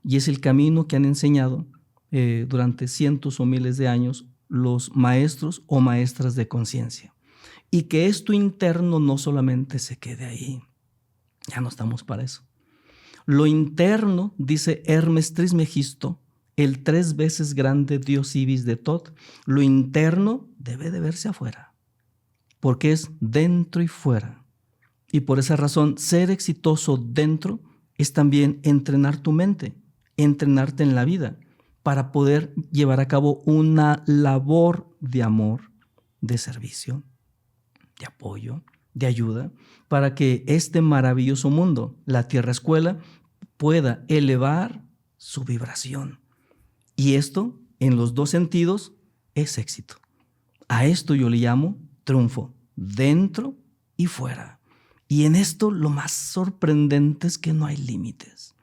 S1: Y es el camino que han enseñado durante cientos o miles de años los maestros o maestras de conciencia. Y que esto interno no solamente se quede ahí. Ya no estamos para eso. Lo interno, dice Hermes Trismegisto, el 3 veces grande dios Ibis de Tot, lo interno debe de verse afuera, porque es dentro y fuera. Y por esa razón, ser exitoso dentro es también entrenar tu mente, entrenarte en la vida, para poder llevar a cabo una labor de amor, de servicio, de apoyo, de ayuda, para que este maravilloso mundo, la Tierra Escuela, pueda elevar su vibración. Y esto, en los dos sentidos, es éxito. A esto yo le llamo triunfo, dentro y fuera. Y en esto lo más sorprendente es que no hay límites.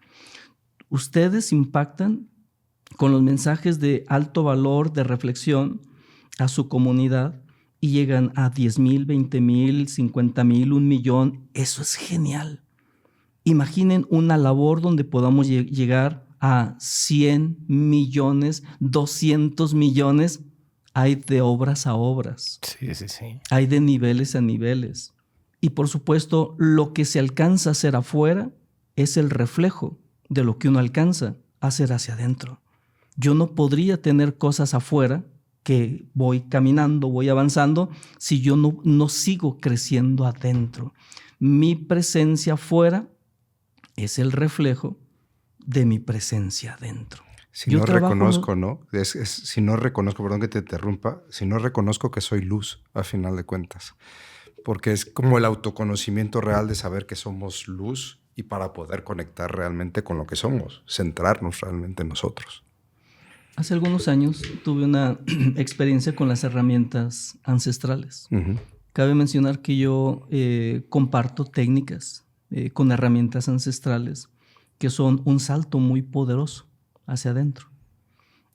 S1: Ustedes impactan con los mensajes de alto valor, de reflexión a su comunidad y llegan a 10,000, 20,000, 50,000, 1,000,000. Eso es genial. Imaginen una labor donde podamos llegar a 100 millones, 200 millones. Hay de obras a obras.
S3: Sí, sí, sí.
S1: Hay de niveles a niveles. Y por supuesto, lo que se alcanza a hacer afuera es el reflejo de lo que uno alcanza a hacer hacia adentro. Yo no podría tener cosas afuera que voy caminando, voy avanzando, si yo no sigo creciendo adentro. Mi presencia afuera es el reflejo de mi presencia adentro.
S2: Si no reconozco, ¿no? Si no reconozco, perdón que te interrumpa, si no reconozco que soy luz, a final de cuentas. Porque es como el autoconocimiento real de saber que somos luz y para poder conectar realmente con lo que somos, centrarnos realmente en nosotros.
S1: Hace algunos años tuve una experiencia con las herramientas ancestrales. Uh-huh. Cabe mencionar que yo comparto técnicas con herramientas ancestrales que son un salto muy poderoso hacia adentro.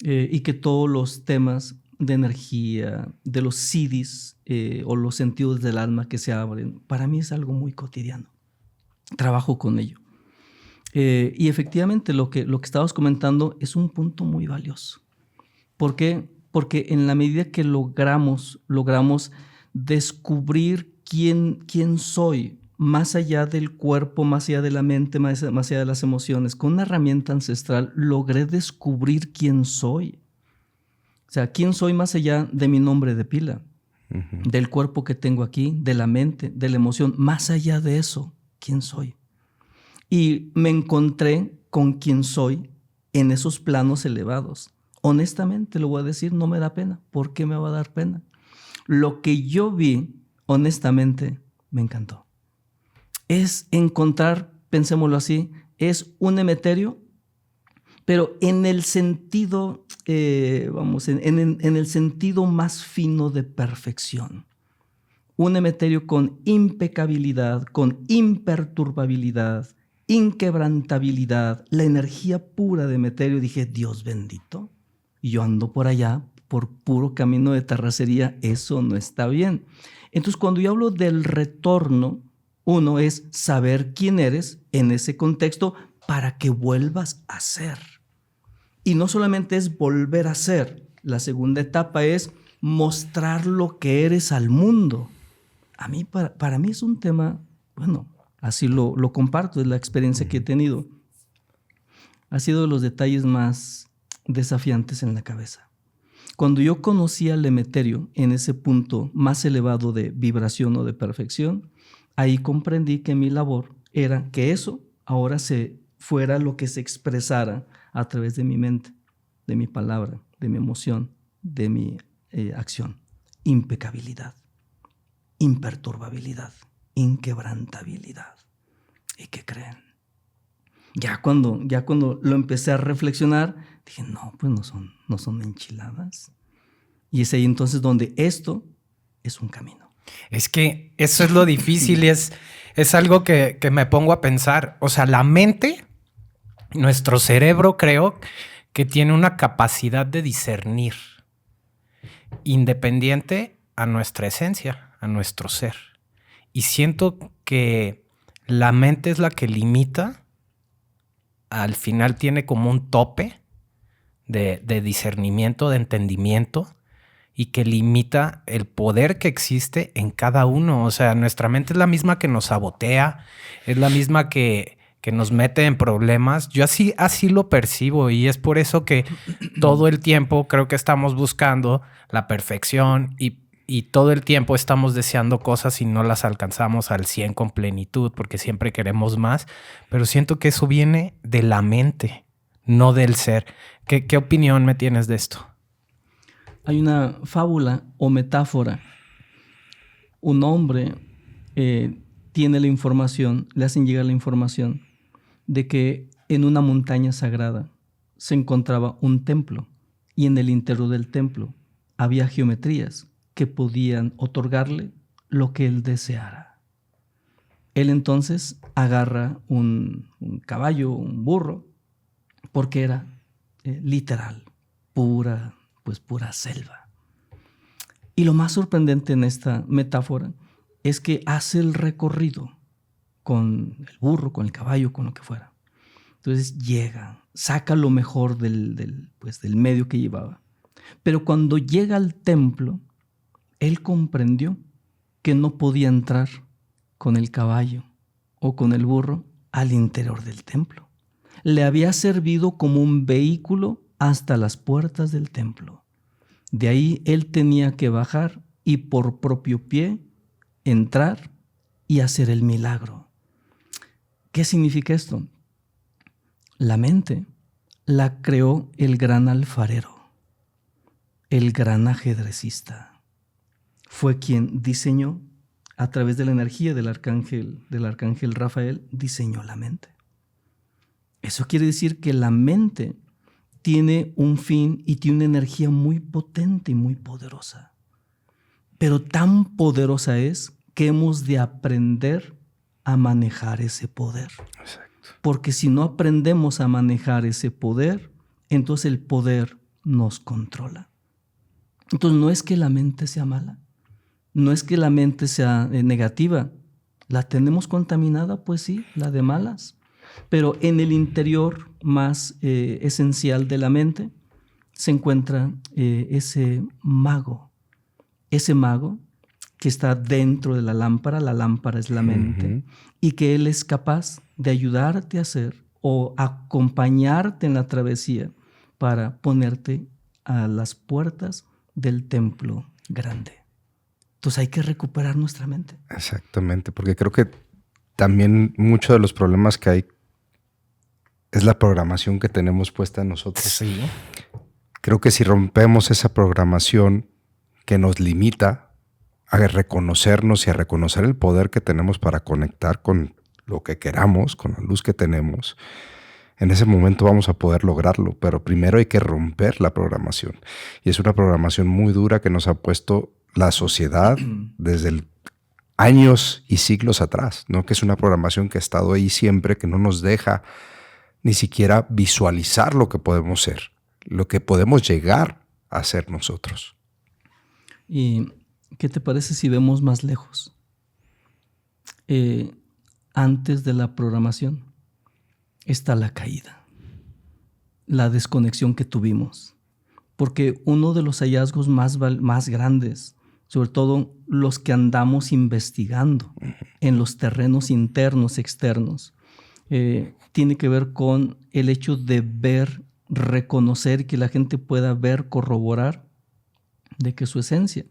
S1: Y que todos los temas de energía, de los siddhis o los sentidos del alma que se abren, para mí es algo muy cotidiano. Trabajo con ello. Y efectivamente lo que estabas comentando es un punto muy valioso. ¿Por qué? Porque en la medida que logramos descubrir quién soy, más allá del cuerpo, más allá de la mente, más allá de las emociones, con una herramienta ancestral logré descubrir quién soy. O sea, quién soy más allá de mi nombre de pila, uh-huh, del cuerpo que tengo aquí, de la mente, de la emoción, más allá de eso, quién soy. Y me encontré con quién soy en esos planos elevados. Honestamente, lo voy a decir, no me da pena. ¿Por qué me va a dar pena? Lo que yo vi, honestamente, me encantó. Es encontrar, pensémoslo así, es un emeterio, pero en el sentido, en el sentido más fino de perfección. Un emeterio con impecabilidad, con imperturbabilidad, inquebrantabilidad, la energía pura de Emeterio. Dije, Dios bendito, y yo ando por allá por puro camino de terracería, eso no está bien. Entonces, cuando yo hablo del retorno, uno es saber quién eres en ese contexto para que vuelvas a ser. Y no solamente es volver a ser, la segunda etapa es mostrar lo que eres al mundo. A mí, para mí es un tema, bueno, así lo comparto, es la experiencia que he tenido. Ha sido de los detalles más desafiantes en la cabeza. Cuando yo conocí al Emeterio en ese punto más elevado de vibración o de perfección, ahí comprendí que mi labor era que eso ahora fuera lo que se expresara a través de mi mente, de mi palabra, de mi emoción, de mi acción. Impecabilidad, imperturbabilidad, inquebrantabilidad. ¿Y qué creen? Ya cuando lo empecé a reflexionar, dije, no, pues no son enchiladas. Y es ahí entonces donde esto es un camino.
S3: Es que eso es lo difícil y es algo que me pongo a pensar. O sea, la mente, nuestro cerebro, creo que tiene una capacidad de discernir independiente a nuestra esencia, a nuestro ser. Y siento que la mente es la que limita, al final tiene como un tope de discernimiento, de entendimiento, y que limita el poder que existe en cada uno. O sea, nuestra mente es la misma que nos sabotea, es la misma que nos mete en problemas. Yo así lo percibo y es por eso que todo el tiempo creo que estamos buscando la perfección y todo el tiempo estamos deseando cosas y no las alcanzamos al 100 con plenitud porque siempre queremos más. Pero siento que eso viene de la mente, no del ser. ¿Qué opinión me tienes de esto?
S1: Hay una fábula o metáfora. Un hombre tiene la información, le hacen llegar la información de que en una montaña sagrada se encontraba un templo y en el interior del templo había geometrías que podían otorgarle lo que él deseara. Él entonces agarra un caballo, un burro, porque era literal, pura selva. Y lo más sorprendente en esta metáfora es que hace el recorrido con el burro, con el caballo, con lo que fuera. Entonces llega, saca lo mejor del medio que llevaba. Pero cuando llega al templo, él comprendió que no podía entrar con el caballo o con el burro al interior del templo. Le había servido como un vehículo hasta las puertas del templo. De ahí él tenía que bajar y por propio pie entrar y hacer el milagro. ¿Qué significa esto? La mente la creó el gran alfarero, el gran ajedrecista. Fue quien diseñó, a través de la energía del arcángel Rafael, diseñó la mente. Eso quiere decir que la mente tiene un fin y tiene una energía muy potente y muy poderosa. Pero tan poderosa es que hemos de aprender a manejar ese poder.
S2: Exacto.
S1: Porque si no aprendemos a manejar ese poder, entonces el poder nos controla. Entonces no es que la mente sea mala, no es que la mente sea negativa. ¿La tenemos contaminada? Pues sí, la de malas. Pero en el interior más esencial de la mente se encuentra ese mago que está dentro de la lámpara es la mente, y que él es capaz de ayudarte a hacer o acompañarte en la travesía para ponerte a las puertas del templo grande. Entonces hay que recuperar nuestra mente.
S2: Exactamente, porque creo que también muchos de los problemas que hay es la programación que tenemos puesta en nosotros.
S3: Sí.
S2: Creo que si rompemos esa programación que nos limita a reconocernos y a reconocer el poder que tenemos para conectar con lo que queramos, con la luz que tenemos, en ese momento vamos a poder lograrlo. Pero primero hay que romper la programación. Y es una programación muy dura que nos ha puesto la sociedad desde años y siglos atrás, ¿no? Que es una programación que ha estado ahí siempre, que no nos deja ni siquiera visualizar lo que podemos ser, lo que podemos llegar a ser nosotros.
S1: ¿Y qué te parece si vemos más lejos? Antes de la programación está la caída, la desconexión que tuvimos. Porque uno de los hallazgos más grandes, sobre todo los que andamos investigando en los terrenos internos, externos, tiene que ver con el hecho de ver, reconocer, que la gente pueda ver, corroborar de que su esencia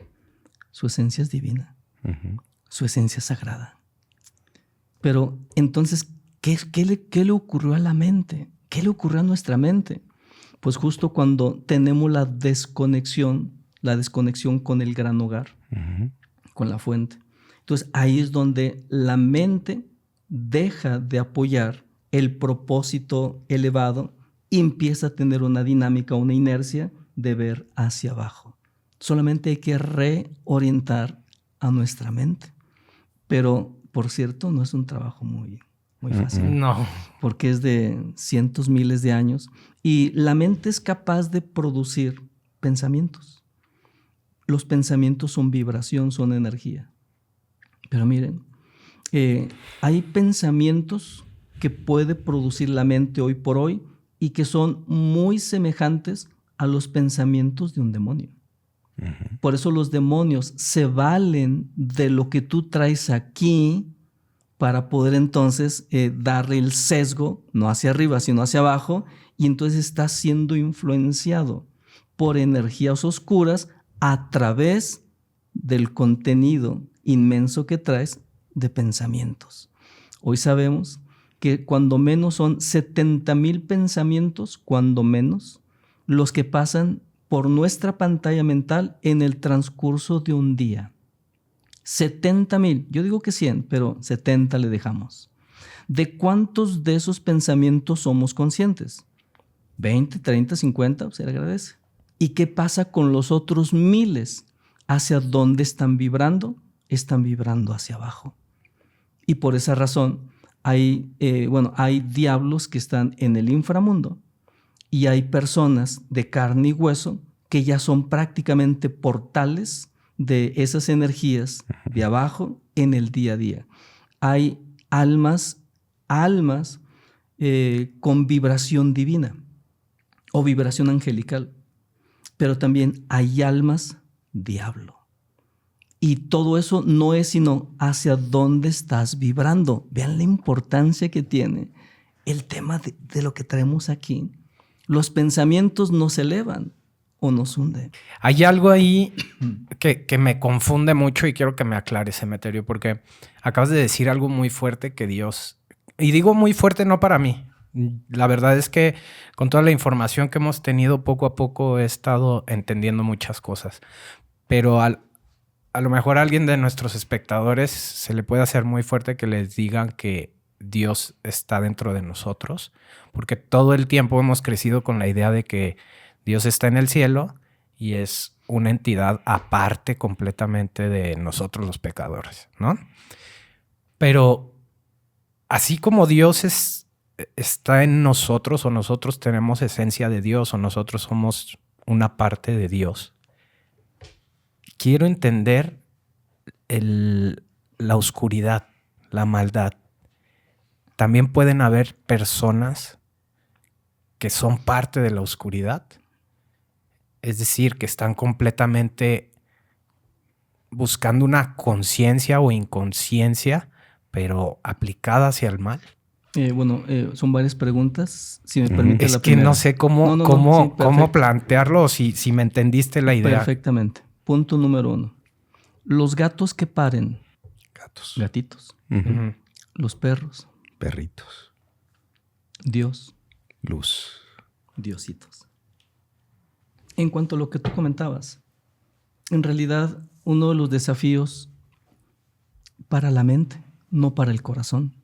S1: es divina, su esencia es sagrada. Pero entonces, ¿qué le ocurrió a la mente? ¿Qué le ocurrió a nuestra mente? Pues justo cuando tenemos la desconexión con el gran hogar, con la fuente. Entonces ahí es donde la mente deja de apoyar el propósito elevado y empieza a tener una dinámica, una inercia de ver hacia abajo. Solamente hay que reorientar a nuestra mente. Pero, por cierto, no es un trabajo muy fácil.
S3: No.
S1: Porque es de cientos, miles de años. Y la mente es capaz de producir pensamientos. Los pensamientos son vibración, son energía. Pero miren, hay pensamientos que puede producir la mente hoy por hoy y que son muy semejantes a los pensamientos de un demonio. Por eso los demonios se valen de lo que tú traes aquí para poder entonces darle el sesgo, no hacia arriba, sino hacia abajo, y entonces estás siendo influenciado por energías oscuras a través del contenido inmenso que traes de pensamientos. Hoy sabemos que cuando menos son 70,000 pensamientos, cuando menos, los que pasan por nuestra pantalla mental en el transcurso de un día. 70,000, yo digo que 100, pero 70 le dejamos. ¿De cuántos de esos pensamientos somos conscientes? 20, 30, 50, se le agradece. ¿Y qué pasa con los otros miles? ¿Hacia dónde están vibrando? Están vibrando hacia abajo. Y por esa razón hay diablos que están en el inframundo y hay personas de carne y hueso que ya son prácticamente portales de esas energías de abajo en el día a día. Hay almas con vibración divina o vibración angelical, pero también hay almas diablo. Y todo eso no es sino hacia dónde estás vibrando. Vean la importancia que tiene el tema de lo que traemos aquí. Los pensamientos nos elevan o nos hunden.
S3: Hay algo ahí que me confunde mucho y quiero que me aclares, Emeterio, porque acabas de decir algo muy fuerte que Dios... Y digo muy fuerte no para mí. La verdad es que con toda la información que hemos tenido poco a poco he estado entendiendo muchas cosas. Pero a lo mejor a alguien de nuestros espectadores se le puede hacer muy fuerte que les digan que Dios está dentro de nosotros, porque todo el tiempo hemos crecido con la idea de que Dios está en el cielo y es una entidad aparte completamente de nosotros los pecadores, ¿no? Pero así como Dios está en nosotros o nosotros tenemos esencia de Dios o nosotros somos una parte de Dios, quiero entender la oscuridad, la maldad. También pueden haber personas que son parte de la oscuridad. Es decir, que están completamente buscando una conciencia o inconsciencia, pero aplicada hacia el mal.
S1: Son varias preguntas. Si me permite
S3: es
S1: la
S3: que
S1: primera.
S3: no sé cómo plantearlo, si me entendiste la idea.
S1: Perfectamente. Punto número 1. Los gatos que paren.
S2: Gatos.
S1: Gatitos.
S3: Uh-huh.
S1: Los perros.
S2: Perritos.
S1: Dios.
S2: Luz.
S1: Diositos. En cuanto a lo que tú comentabas, en realidad uno de los desafíos para la mente, no para el corazón,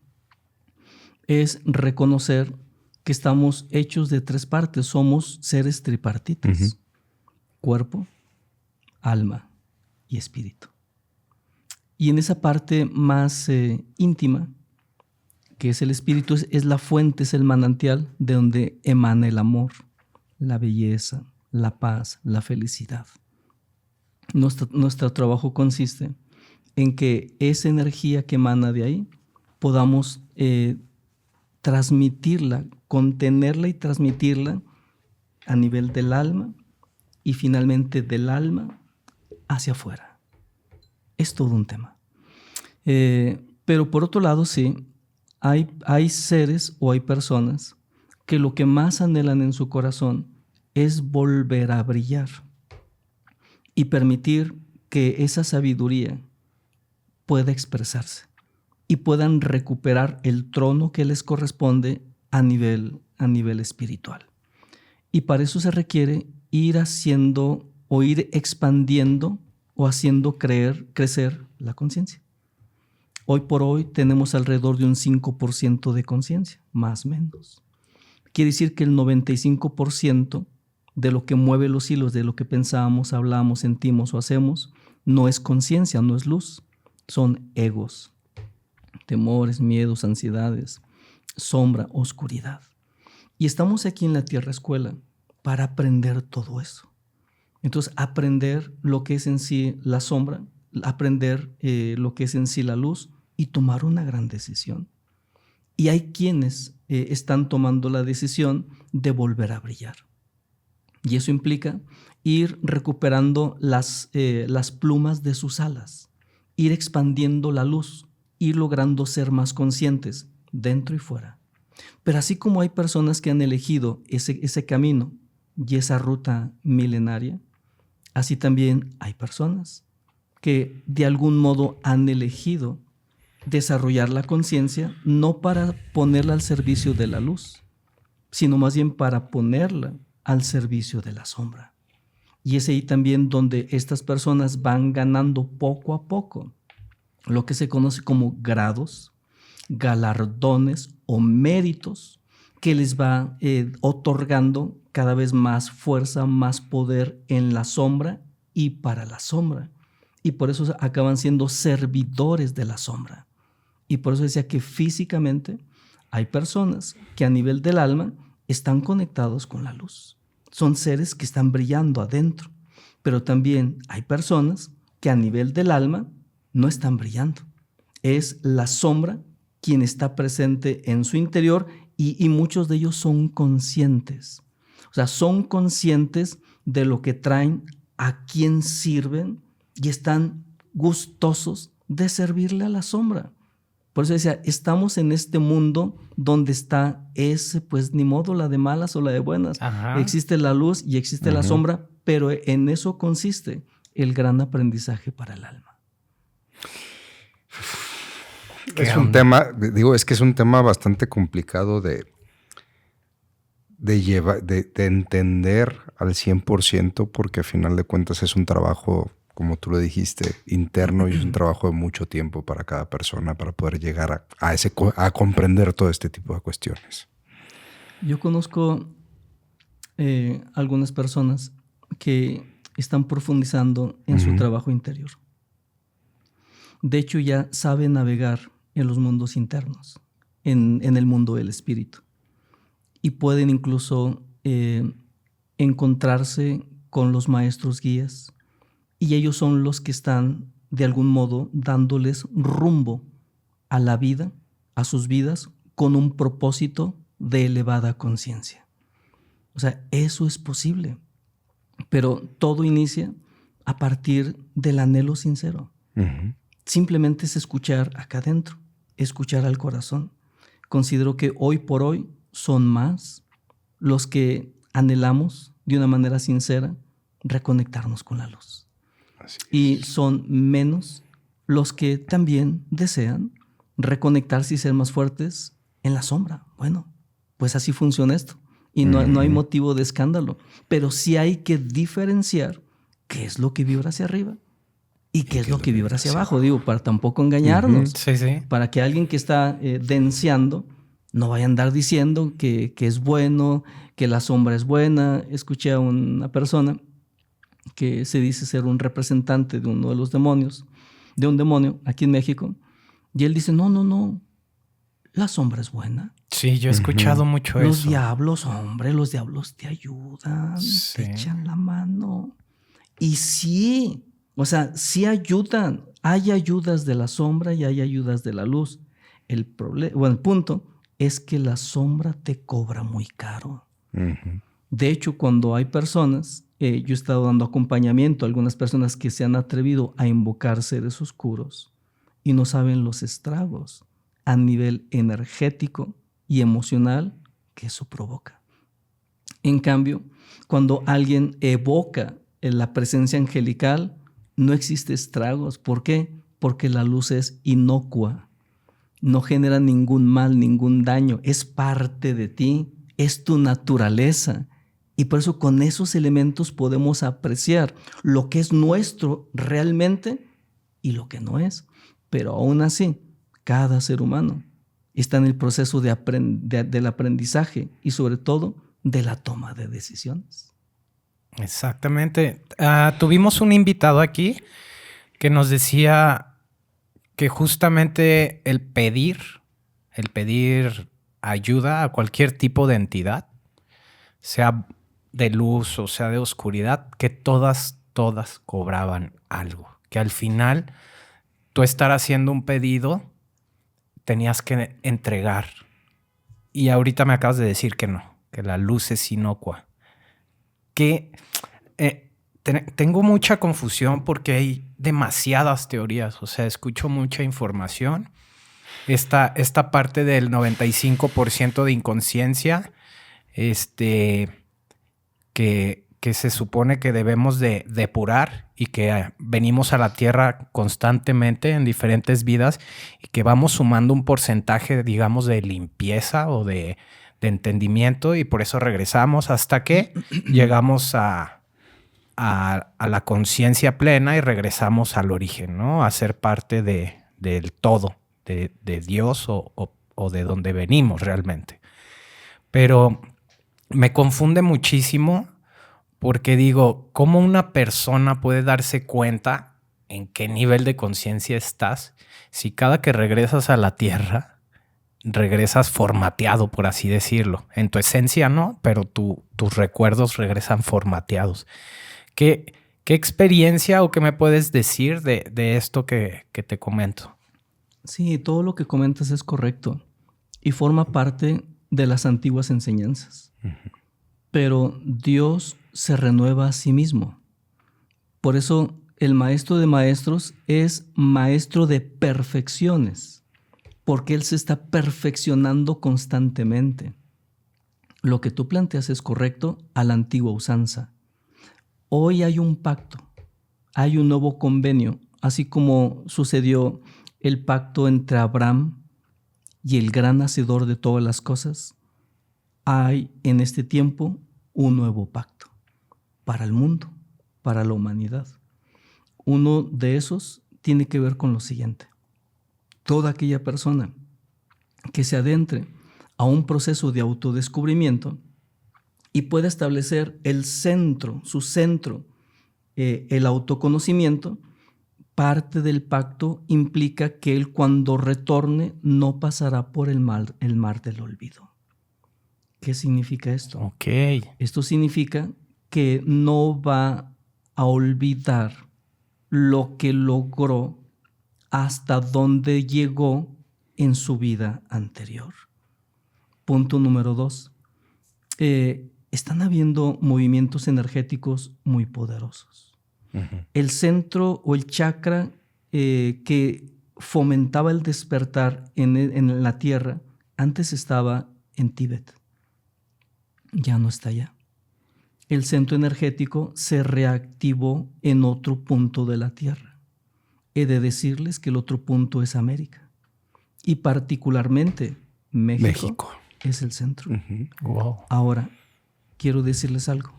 S1: es reconocer que estamos hechos de 3 partes. Somos seres tripartitos. Uh-huh. Cuerpo, alma y espíritu. Y en esa parte más íntima, que es el espíritu, es la fuente, es el manantial de donde emana el amor, la belleza, la paz, la felicidad. Nuestro trabajo consiste en que esa energía que emana de ahí podamos transmitirla, contenerla y transmitirla a nivel del alma y finalmente del alma hacia afuera. Es todo un tema. Pero por otro lado, sí, hay seres o hay personas que lo que más anhelan en su corazón es volver a brillar y permitir que esa sabiduría pueda expresarse y puedan recuperar el trono que les corresponde a nivel espiritual. Y para eso se requiere ir haciendo o ir expandiendo o haciendo crecer la conciencia. Hoy por hoy tenemos alrededor de un 5% de conciencia, más o menos. Quiere decir que el 95% de lo que mueve los hilos, de lo que pensamos, hablamos, sentimos o hacemos, no es conciencia, no es luz. Son egos, temores, miedos, ansiedades, sombra, oscuridad. Y estamos aquí en la Tierra Escuela para aprender todo eso. Entonces, aprender lo que es en sí la sombra, aprender lo que es en sí la luz y tomar una gran decisión. Y hay quienes están tomando la decisión de volver a brillar. Y eso implica ir recuperando las plumas de sus alas, ir expandiendo la luz, ir logrando ser más conscientes dentro y fuera. Pero así como hay personas que han elegido ese camino y esa ruta milenaria, así también hay personas que de algún modo han elegido desarrollar la conciencia no para ponerla al servicio de la luz, sino más bien para ponerla al servicio de la sombra. Y es ahí también donde estas personas van ganando poco a poco lo que se conoce como grados, galardones o méritos que les va otorgando cada vez más fuerza, más poder en la sombra y para la sombra. Y por eso acaban siendo servidores de la sombra. Y por eso decía que físicamente hay personas que a nivel del alma están conectados con la luz. Son seres que están brillando adentro. Pero también hay personas que a nivel del alma no están brillando. Es la sombra quien está presente en su interior y muchos de ellos son conscientes. O sea, son conscientes de lo que traen, a quién sirven y están gustosos de servirle a la sombra. Por eso decía, estamos en este mundo donde está ese, pues ni modo, la de malas o la de buenas. Ajá. Existe la luz y existe la sombra, pero en eso consiste el gran aprendizaje para el alma.
S2: Es un tema, digo, es que es un tema bastante complicado de entender al 100%, porque al final de cuentas es un trabajo, como tú lo dijiste, interno, y es un trabajo de mucho tiempo para cada persona para poder llegar a comprender todo este tipo de cuestiones.
S1: Yo conozco algunas personas que están profundizando en su trabajo interior. De hecho, ya saben navegar en los mundos internos, en el mundo del espíritu. Y pueden incluso encontrarse con los maestros guías. Y ellos son los que están, de algún modo, dándoles rumbo a la vida, a sus vidas, con un propósito de elevada conciencia. O sea, eso es posible. Pero todo inicia a partir del anhelo sincero. Simplemente es escuchar acá adentro, escuchar al corazón. Considero que hoy por hoy son más los que anhelamos de una manera sincera reconectarnos con la luz. Y son menos los que también desean reconectarse y ser más fuertes en la sombra. Bueno, pues así funciona esto. Y no hay motivo de escándalo. Pero sí hay que diferenciar qué es lo que vibra hacia arriba y qué es lo que vibra hacia abajo. Digo, para tampoco engañarnos. Sí. Para que alguien que está denseando no vaya a andar diciendo que es bueno, que la sombra es buena. Escuché a una persona que se dice ser un representante de uno de los demonios, de un demonio aquí en México, y él dice, no, la sombra es buena.
S3: Sí, yo he escuchado mucho eso.
S1: Los diablos, hombre, los diablos te ayudan, te echan la mano. Y sí, o sea, sí ayudan. Hay ayudas de la sombra y hay ayudas de la luz. El punto es que la sombra te cobra muy caro. De hecho, cuando hay personas, yo he estado dando acompañamiento a algunas personas que se han atrevido a invocar seres oscuros y no saben los estragos a nivel energético y emocional que eso provoca. En cambio, cuando alguien evoca la presencia angelical, no existe estragos. ¿Por qué? Porque la luz es inocua, no genera ningún mal, ningún daño, es parte de ti, es tu naturaleza. Y por eso con esos elementos podemos apreciar lo que es nuestro realmente y lo que no es. Pero aún así, cada ser humano está en el proceso del aprendizaje y sobre todo de la toma de decisiones.
S3: Exactamente. Tuvimos un invitado aquí que nos decía que justamente el pedir ayuda a cualquier tipo de entidad, sea de luz o sea de oscuridad, que todas cobraban algo. Que al final tú estar haciendo un pedido tenías que entregar. Y ahorita me acabas de decir que no, que la luz es inocua. Que tengo mucha confusión porque hay demasiadas teorías. O sea, escucho mucha información. Esta parte del 95% de inconsciencia, que se supone que debemos de depurar y que venimos a la Tierra constantemente en diferentes vidas y que vamos sumando un porcentaje, digamos, de limpieza o de entendimiento, y por eso regresamos hasta que llegamos a la conciencia plena y regresamos al origen, ¿no? A ser parte del todo, de Dios o de donde venimos realmente. Pero me confunde muchísimo porque digo, ¿cómo una persona puede darse cuenta en qué nivel de conciencia estás si cada que regresas a la Tierra regresas formateado, por así decirlo? En tu esencia no, pero tus recuerdos regresan formateados. ¿Qué experiencia o qué me puedes decir de esto que te comento?
S1: Sí, todo lo que comentas es correcto y forma parte de las antiguas enseñanzas. Pero Dios se renueva a sí mismo. Por eso el maestro de maestros es maestro de perfecciones, porque Él se está perfeccionando constantemente. Lo que tú planteas es correcto a la antigua usanza. Hoy hay un pacto, hay un nuevo convenio, así como sucedió el pacto entre Abraham y el gran hacedor de todas las cosas. Hay en este tiempo un nuevo pacto para el mundo, para la humanidad. Uno de esos tiene que ver con lo siguiente. Toda aquella persona que se adentre a un proceso de autodescubrimiento y pueda establecer el centro, su centro, el autoconocimiento, parte del pacto implica que él cuando retorne no pasará por el mar del olvido. ¿Qué significa esto?
S3: Ok.
S1: Esto significa que no va a olvidar lo que logró hasta donde llegó en su vida anterior. Punto número 2. Están habiendo movimientos energéticos muy poderosos. El centro o el chakra que fomentaba el despertar en la Tierra antes estaba en Tíbet. Ya no está allá. El centro energético se reactivó en otro punto de la Tierra. He de decirles que el otro punto es América. Y particularmente México. Es el centro.
S3: Wow.
S1: Ahora, quiero decirles algo.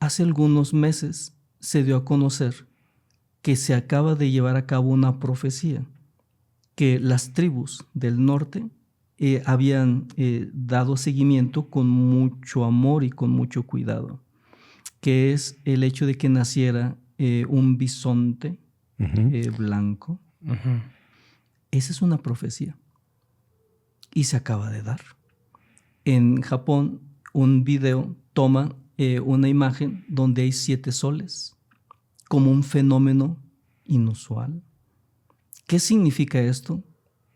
S1: Hace algunos meses se dio a conocer que se acaba de llevar a cabo una profecía que las tribus del norte habían dado seguimiento con mucho amor y con mucho cuidado, que es el hecho de que naciera un bisonte blanco. Esa es una profecía y se acaba de dar. En Japón, un video toma una imagen donde hay 7 soles como un fenómeno inusual. ¿Qué significa esto?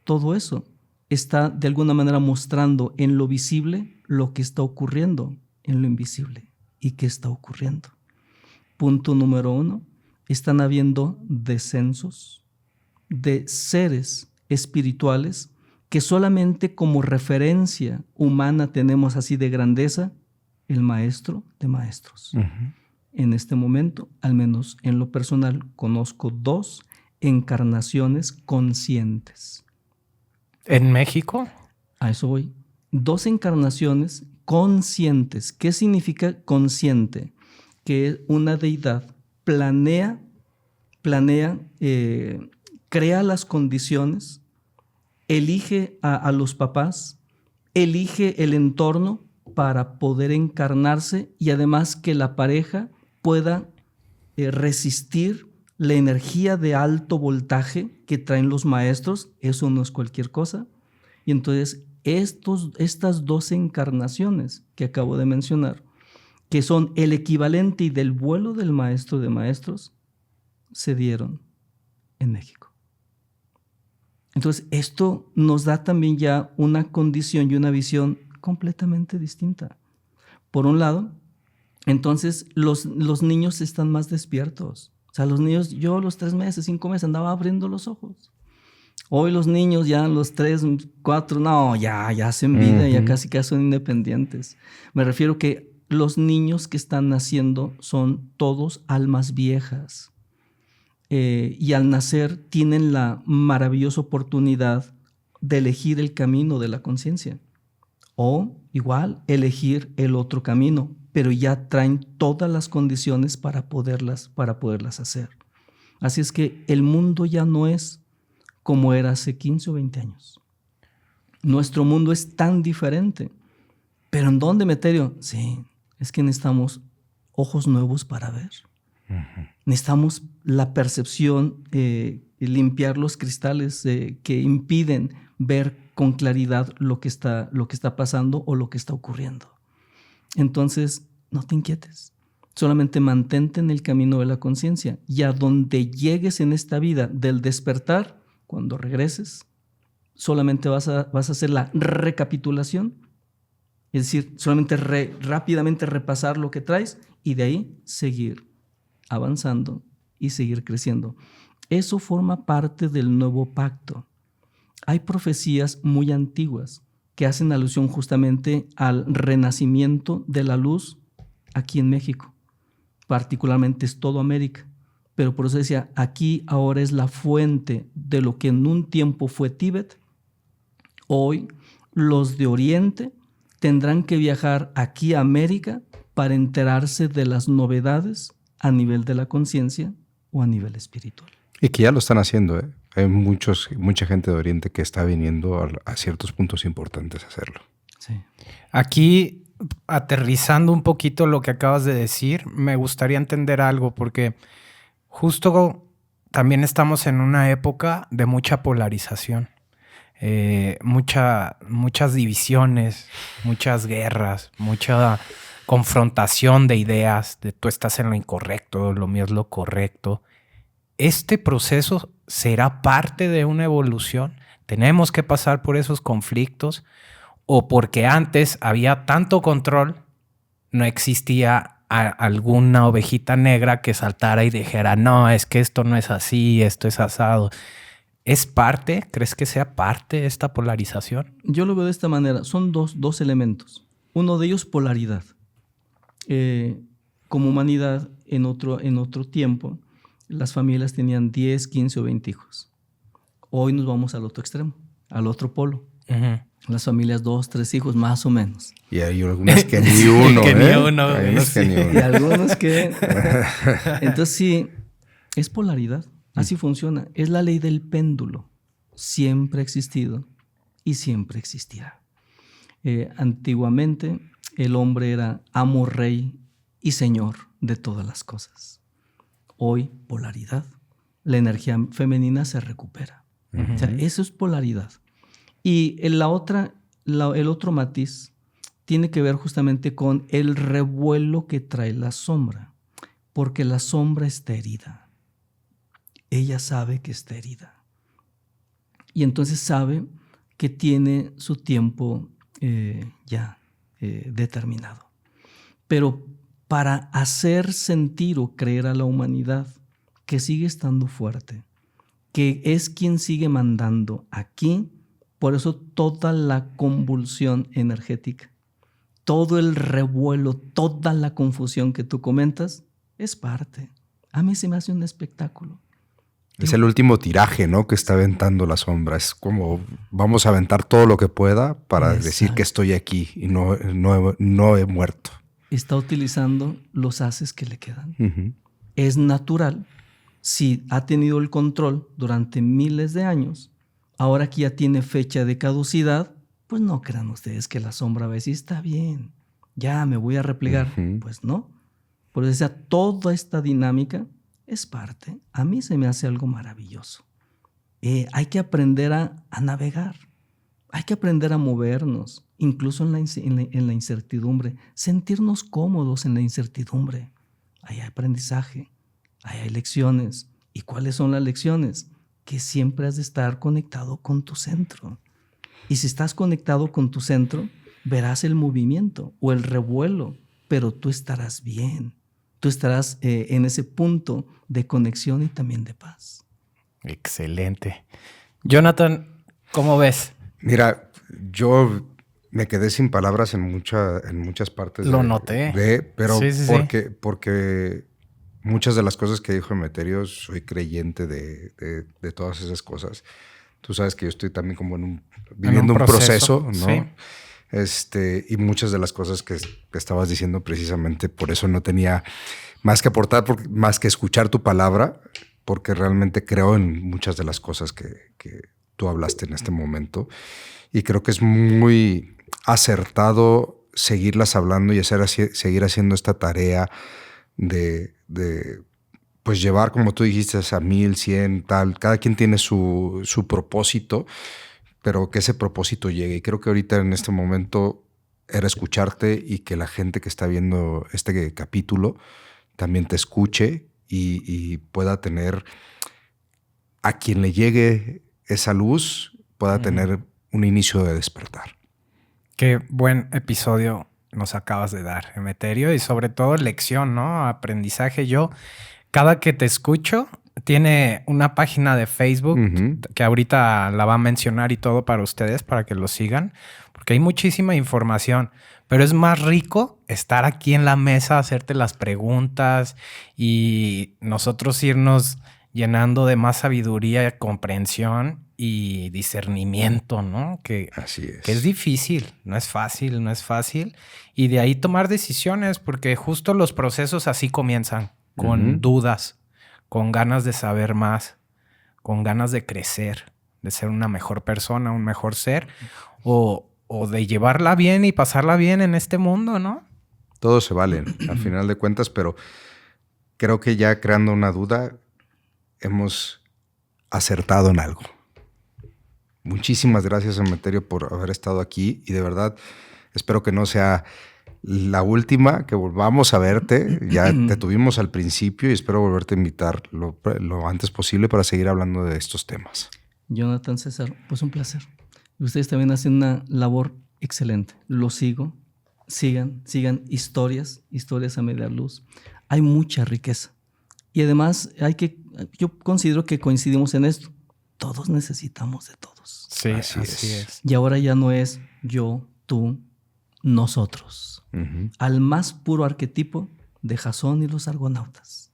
S1: Todo eso está de alguna manera mostrando en lo visible lo que está ocurriendo en lo invisible. ¿Y qué está ocurriendo? Punto número 1. Están habiendo descensos de seres espirituales que solamente como referencia humana tenemos así de grandeza el maestro de maestros. En este momento, al menos en lo personal, conozco 2 encarnaciones conscientes.
S3: ¿En México?
S1: A eso voy. 2 encarnaciones conscientes. ¿Qué significa consciente? Que una deidad planea, crea las condiciones, elige a los papás, elige el entorno para poder encarnarse y además que la pareja pueda resistir la energía de alto voltaje que traen los maestros. Eso no es cualquier cosa. Y entonces estas 2 encarnaciones que acabo de mencionar, que son el equivalente del vuelo del maestro de maestros, se dieron en México. Entonces, esto nos da también ya una condición y una visión completamente distinta. Por un lado, entonces los niños están más despiertos. O sea, los niños, yo a los 3 meses, 5 meses andaba abriendo los ojos. Hoy los niños ya a los 3, 4, no, ya hacen vida, ya casi son independientes. Me refiero que los niños que están naciendo son todos almas viejas. Y al nacer tienen la maravillosa oportunidad de elegir el camino de la conciencia o igual elegir el otro camino, pero ya traen todas las condiciones para poderlas hacer. Así es que el mundo ya no es como era hace 15 o 20 años. Nuestro mundo es tan diferente. ¿Pero en dónde, Meterio? Sí, es que necesitamos ojos nuevos para ver. Necesitamos la percepción, limpiar los cristales que impiden ver con claridad lo que está pasando o lo que está ocurriendo. Entonces, no te inquietes. Solamente mantente en el camino de la conciencia y a donde llegues en esta vida del despertar, cuando regreses, solamente vas a hacer la recapitulación, es decir, solamente rápidamente repasar lo que traes y de ahí seguir avanzando y seguir creciendo. Eso forma parte del nuevo pacto. Hay profecías muy antiguas que hacen alusión justamente al renacimiento de la luz aquí en México, particularmente es todo América. Pero por eso decía, aquí ahora es la fuente de lo que en un tiempo fue Tíbet. Hoy los de Oriente tendrán que viajar aquí a América para enterarse de las novedades a nivel de la conciencia o a nivel espiritual.
S2: Y que ya lo están haciendo, ¿eh? Hay mucha gente de Oriente que está viniendo a ciertos puntos importantes a hacerlo.
S1: Sí.
S3: Aquí, aterrizando un poquito lo que acabas de decir, me gustaría entender algo, porque justo también estamos en una época de mucha polarización, muchas divisiones, muchas guerras, mucha confrontación de ideas, de tú estás en lo incorrecto, lo mío es lo correcto. ¿Este proceso será parte de una evolución? ¿Tenemos que pasar por esos conflictos? ¿O porque antes había tanto control, no existía alguna ovejita negra que saltara y dijera, no, es que esto no es así, esto es asado? ¿Es parte? ¿Crees que sea parte de esta polarización?
S1: Yo lo veo de esta manera. Son dos elementos. Uno de ellos, polaridad. Como humanidad, en otro tiempo, las familias tenían 10, 15 o 20 hijos. Hoy nos vamos al otro extremo, al otro polo. Uh-huh. Las familias 2, 3 hijos, más o menos.
S2: Y hay algunas que ni uno.
S3: Que ni uno.
S2: Hay unos que ni uno.
S1: Y algunos que... Entonces sí, es polaridad. Así funciona. Es la ley del péndulo. Siempre ha existido y siempre existirá. Antiguamente el hombre era amo, rey y señor de todas las cosas. Hoy, polaridad. La energía femenina se recupera. Uh-huh. O sea, eso es polaridad. Y el otro matiz tiene que ver justamente con el revuelo que trae la sombra. Porque la sombra está herida. Ella sabe que está herida. Y entonces sabe que tiene su tiempo determinado. Pero para hacer sentir o creer a la humanidad que sigue estando fuerte, que es quien sigue mandando aquí, por eso toda la convulsión energética, todo el revuelo, toda la confusión que tú comentas, es parte. A mí se me hace un espectáculo.
S2: Es el último tiraje, ¿no? Que está aventando la sombra. Es como vamos a aventar todo lo que pueda para decir que estoy aquí y no he muerto.
S1: Está utilizando los haces que le quedan.
S2: Uh-huh.
S1: Es natural, si ha tenido el control durante miles de años, ahora que ya tiene fecha de caducidad, pues no crean ustedes que la sombra va a decir, está bien, ya me voy a replegar. Uh-huh. Pues no. Por eso toda esta dinámica es parte. A mí se me hace algo maravilloso. Hay que aprender a navegar. Hay que aprender a movernos, incluso en la incertidumbre. Sentirnos cómodos en la incertidumbre. Ahí hay aprendizaje, ahí hay lecciones. ¿Y cuáles son las lecciones? Que siempre has de estar conectado con tu centro. Y si estás conectado con tu centro, verás el movimiento o el revuelo, pero tú estarás bien. Tú estarás en ese punto de conexión y también de paz.
S3: Excelente. Jonathan, ¿cómo ves?
S2: Mira, yo me quedé sin palabras en muchas partes.
S3: Lo noté.
S2: Pero
S3: sí.
S2: porque muchas de las cosas que dijo Emeterio, soy creyente de todas esas cosas. Tú sabes que yo estoy también como viviendo un proceso, ¿no?
S3: Sí.
S2: Y muchas de las cosas que estabas diciendo precisamente por eso no tenía más que aportar, más que escuchar tu palabra, porque realmente creo en muchas de las cosas que tú hablaste en este momento. Y creo que es muy acertado seguirlas hablando y seguir haciendo esta tarea de pues llevar, como tú dijiste, a 1000, 100, tal. Cada quien tiene su propósito, pero que ese propósito llegue. Y creo que ahorita en este momento era escucharte y que la gente que está viendo este capítulo también te escuche y pueda tener, a quien le llegue esa luz, pueda tener un inicio de despertar.
S3: Qué buen episodio nos acabas de dar, Emeterio, y sobre todo lección, ¿no? Aprendizaje. Yo, cada que te escucho, tiene una página de Facebook que ahorita la va a mencionar y todo para ustedes, para que lo sigan, porque hay muchísima información, pero es más rico estar aquí en la mesa, hacerte las preguntas y nosotros irnos llenando de más sabiduría, comprensión y discernimiento, ¿no?
S2: Así es.
S3: Que es difícil, no es fácil. Y de ahí tomar decisiones, porque justo los procesos así comienzan, con dudas, con ganas de saber más, con ganas de crecer, de ser una mejor persona, un mejor ser, o de llevarla bien y pasarla bien en este mundo, ¿no?
S2: Todos se valen, al final de cuentas, pero creo que ya creando una duda, hemos acertado en algo. Muchísimas gracias, Emeterio, por haber estado aquí y de verdad espero que no sea la última, que volvamos a verte. Ya te tuvimos al principio y espero volverte a invitar lo antes posible para seguir hablando de estos temas.
S1: Jonathan, César, pues un placer. Ustedes también hacen una labor excelente. Lo sigo. Sigan historias a media luz. Hay mucha riqueza. Y además yo considero que coincidimos en esto. Todos necesitamos de todos.
S3: Sí, así es.
S1: Y ahora ya no es yo, tú, nosotros. Al más puro arquetipo de Jasón y los argonautas.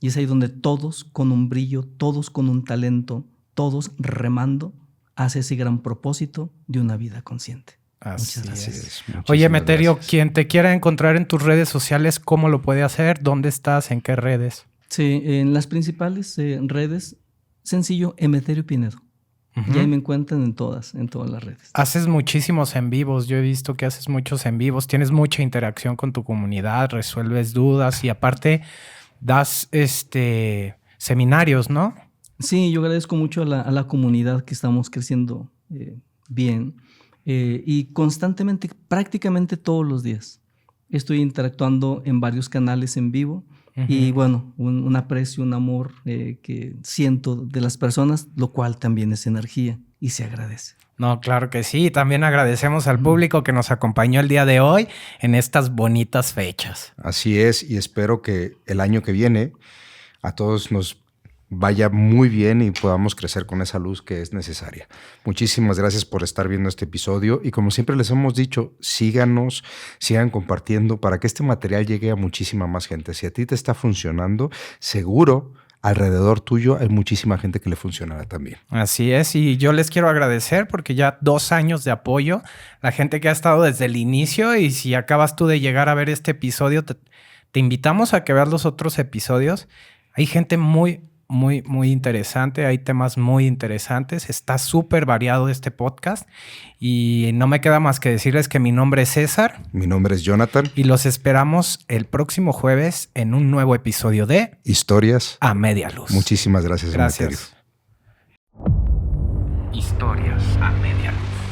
S1: Y es ahí donde todos con un brillo, todos con un talento, todos remando hacia ese gran propósito de una vida consciente.
S3: Así
S1: Muchas
S3: es. Oye, Emeterio, quien te quiera encontrar en tus redes sociales, ¿cómo lo puede hacer? ¿Dónde estás? ¿En qué redes?
S1: Sí, en las principales redes, sencillo, Emeterio Pinedo. Y ahí me encuentran en todas las redes.
S3: Haces muchísimos en vivos. Yo he visto que haces muchos en vivos. Tienes mucha interacción con tu comunidad, resuelves dudas y aparte das seminarios, ¿no?
S1: Sí, yo agradezco mucho a la comunidad que estamos creciendo bien y constantemente, prácticamente todos los días. Estoy interactuando en varios canales en vivo. Y bueno, un aprecio, un amor que siento de las personas, lo cual también es energía y se agradece.
S3: No, claro que sí. También agradecemos al público que nos acompañó el día de hoy en estas bonitas fechas.
S2: Así es, y espero que el año que viene a todos nos vaya muy bien y podamos crecer con esa luz que es necesaria. Muchísimas gracias por estar viendo este episodio y como siempre les hemos dicho, síganos, sigan compartiendo para que este material llegue a muchísima más gente. Si a ti te está funcionando, seguro alrededor tuyo hay muchísima gente que le funcionará también.
S3: Así es, y yo les quiero agradecer porque ya 2 años de apoyo, la gente que ha estado desde el inicio, y si acabas tú de llegar a ver este episodio, te invitamos a que veas los otros episodios. Hay gente muy interesante, hay temas muy interesantes, está súper variado este podcast y no me queda más que decirles que mi nombre es César.
S2: Mi nombre es Jonathan.
S3: Y los esperamos el próximo jueves en un nuevo episodio de
S2: Historias
S3: a Media Luz.
S2: Muchísimas gracias.
S3: Gracias. Historias a Media Luz.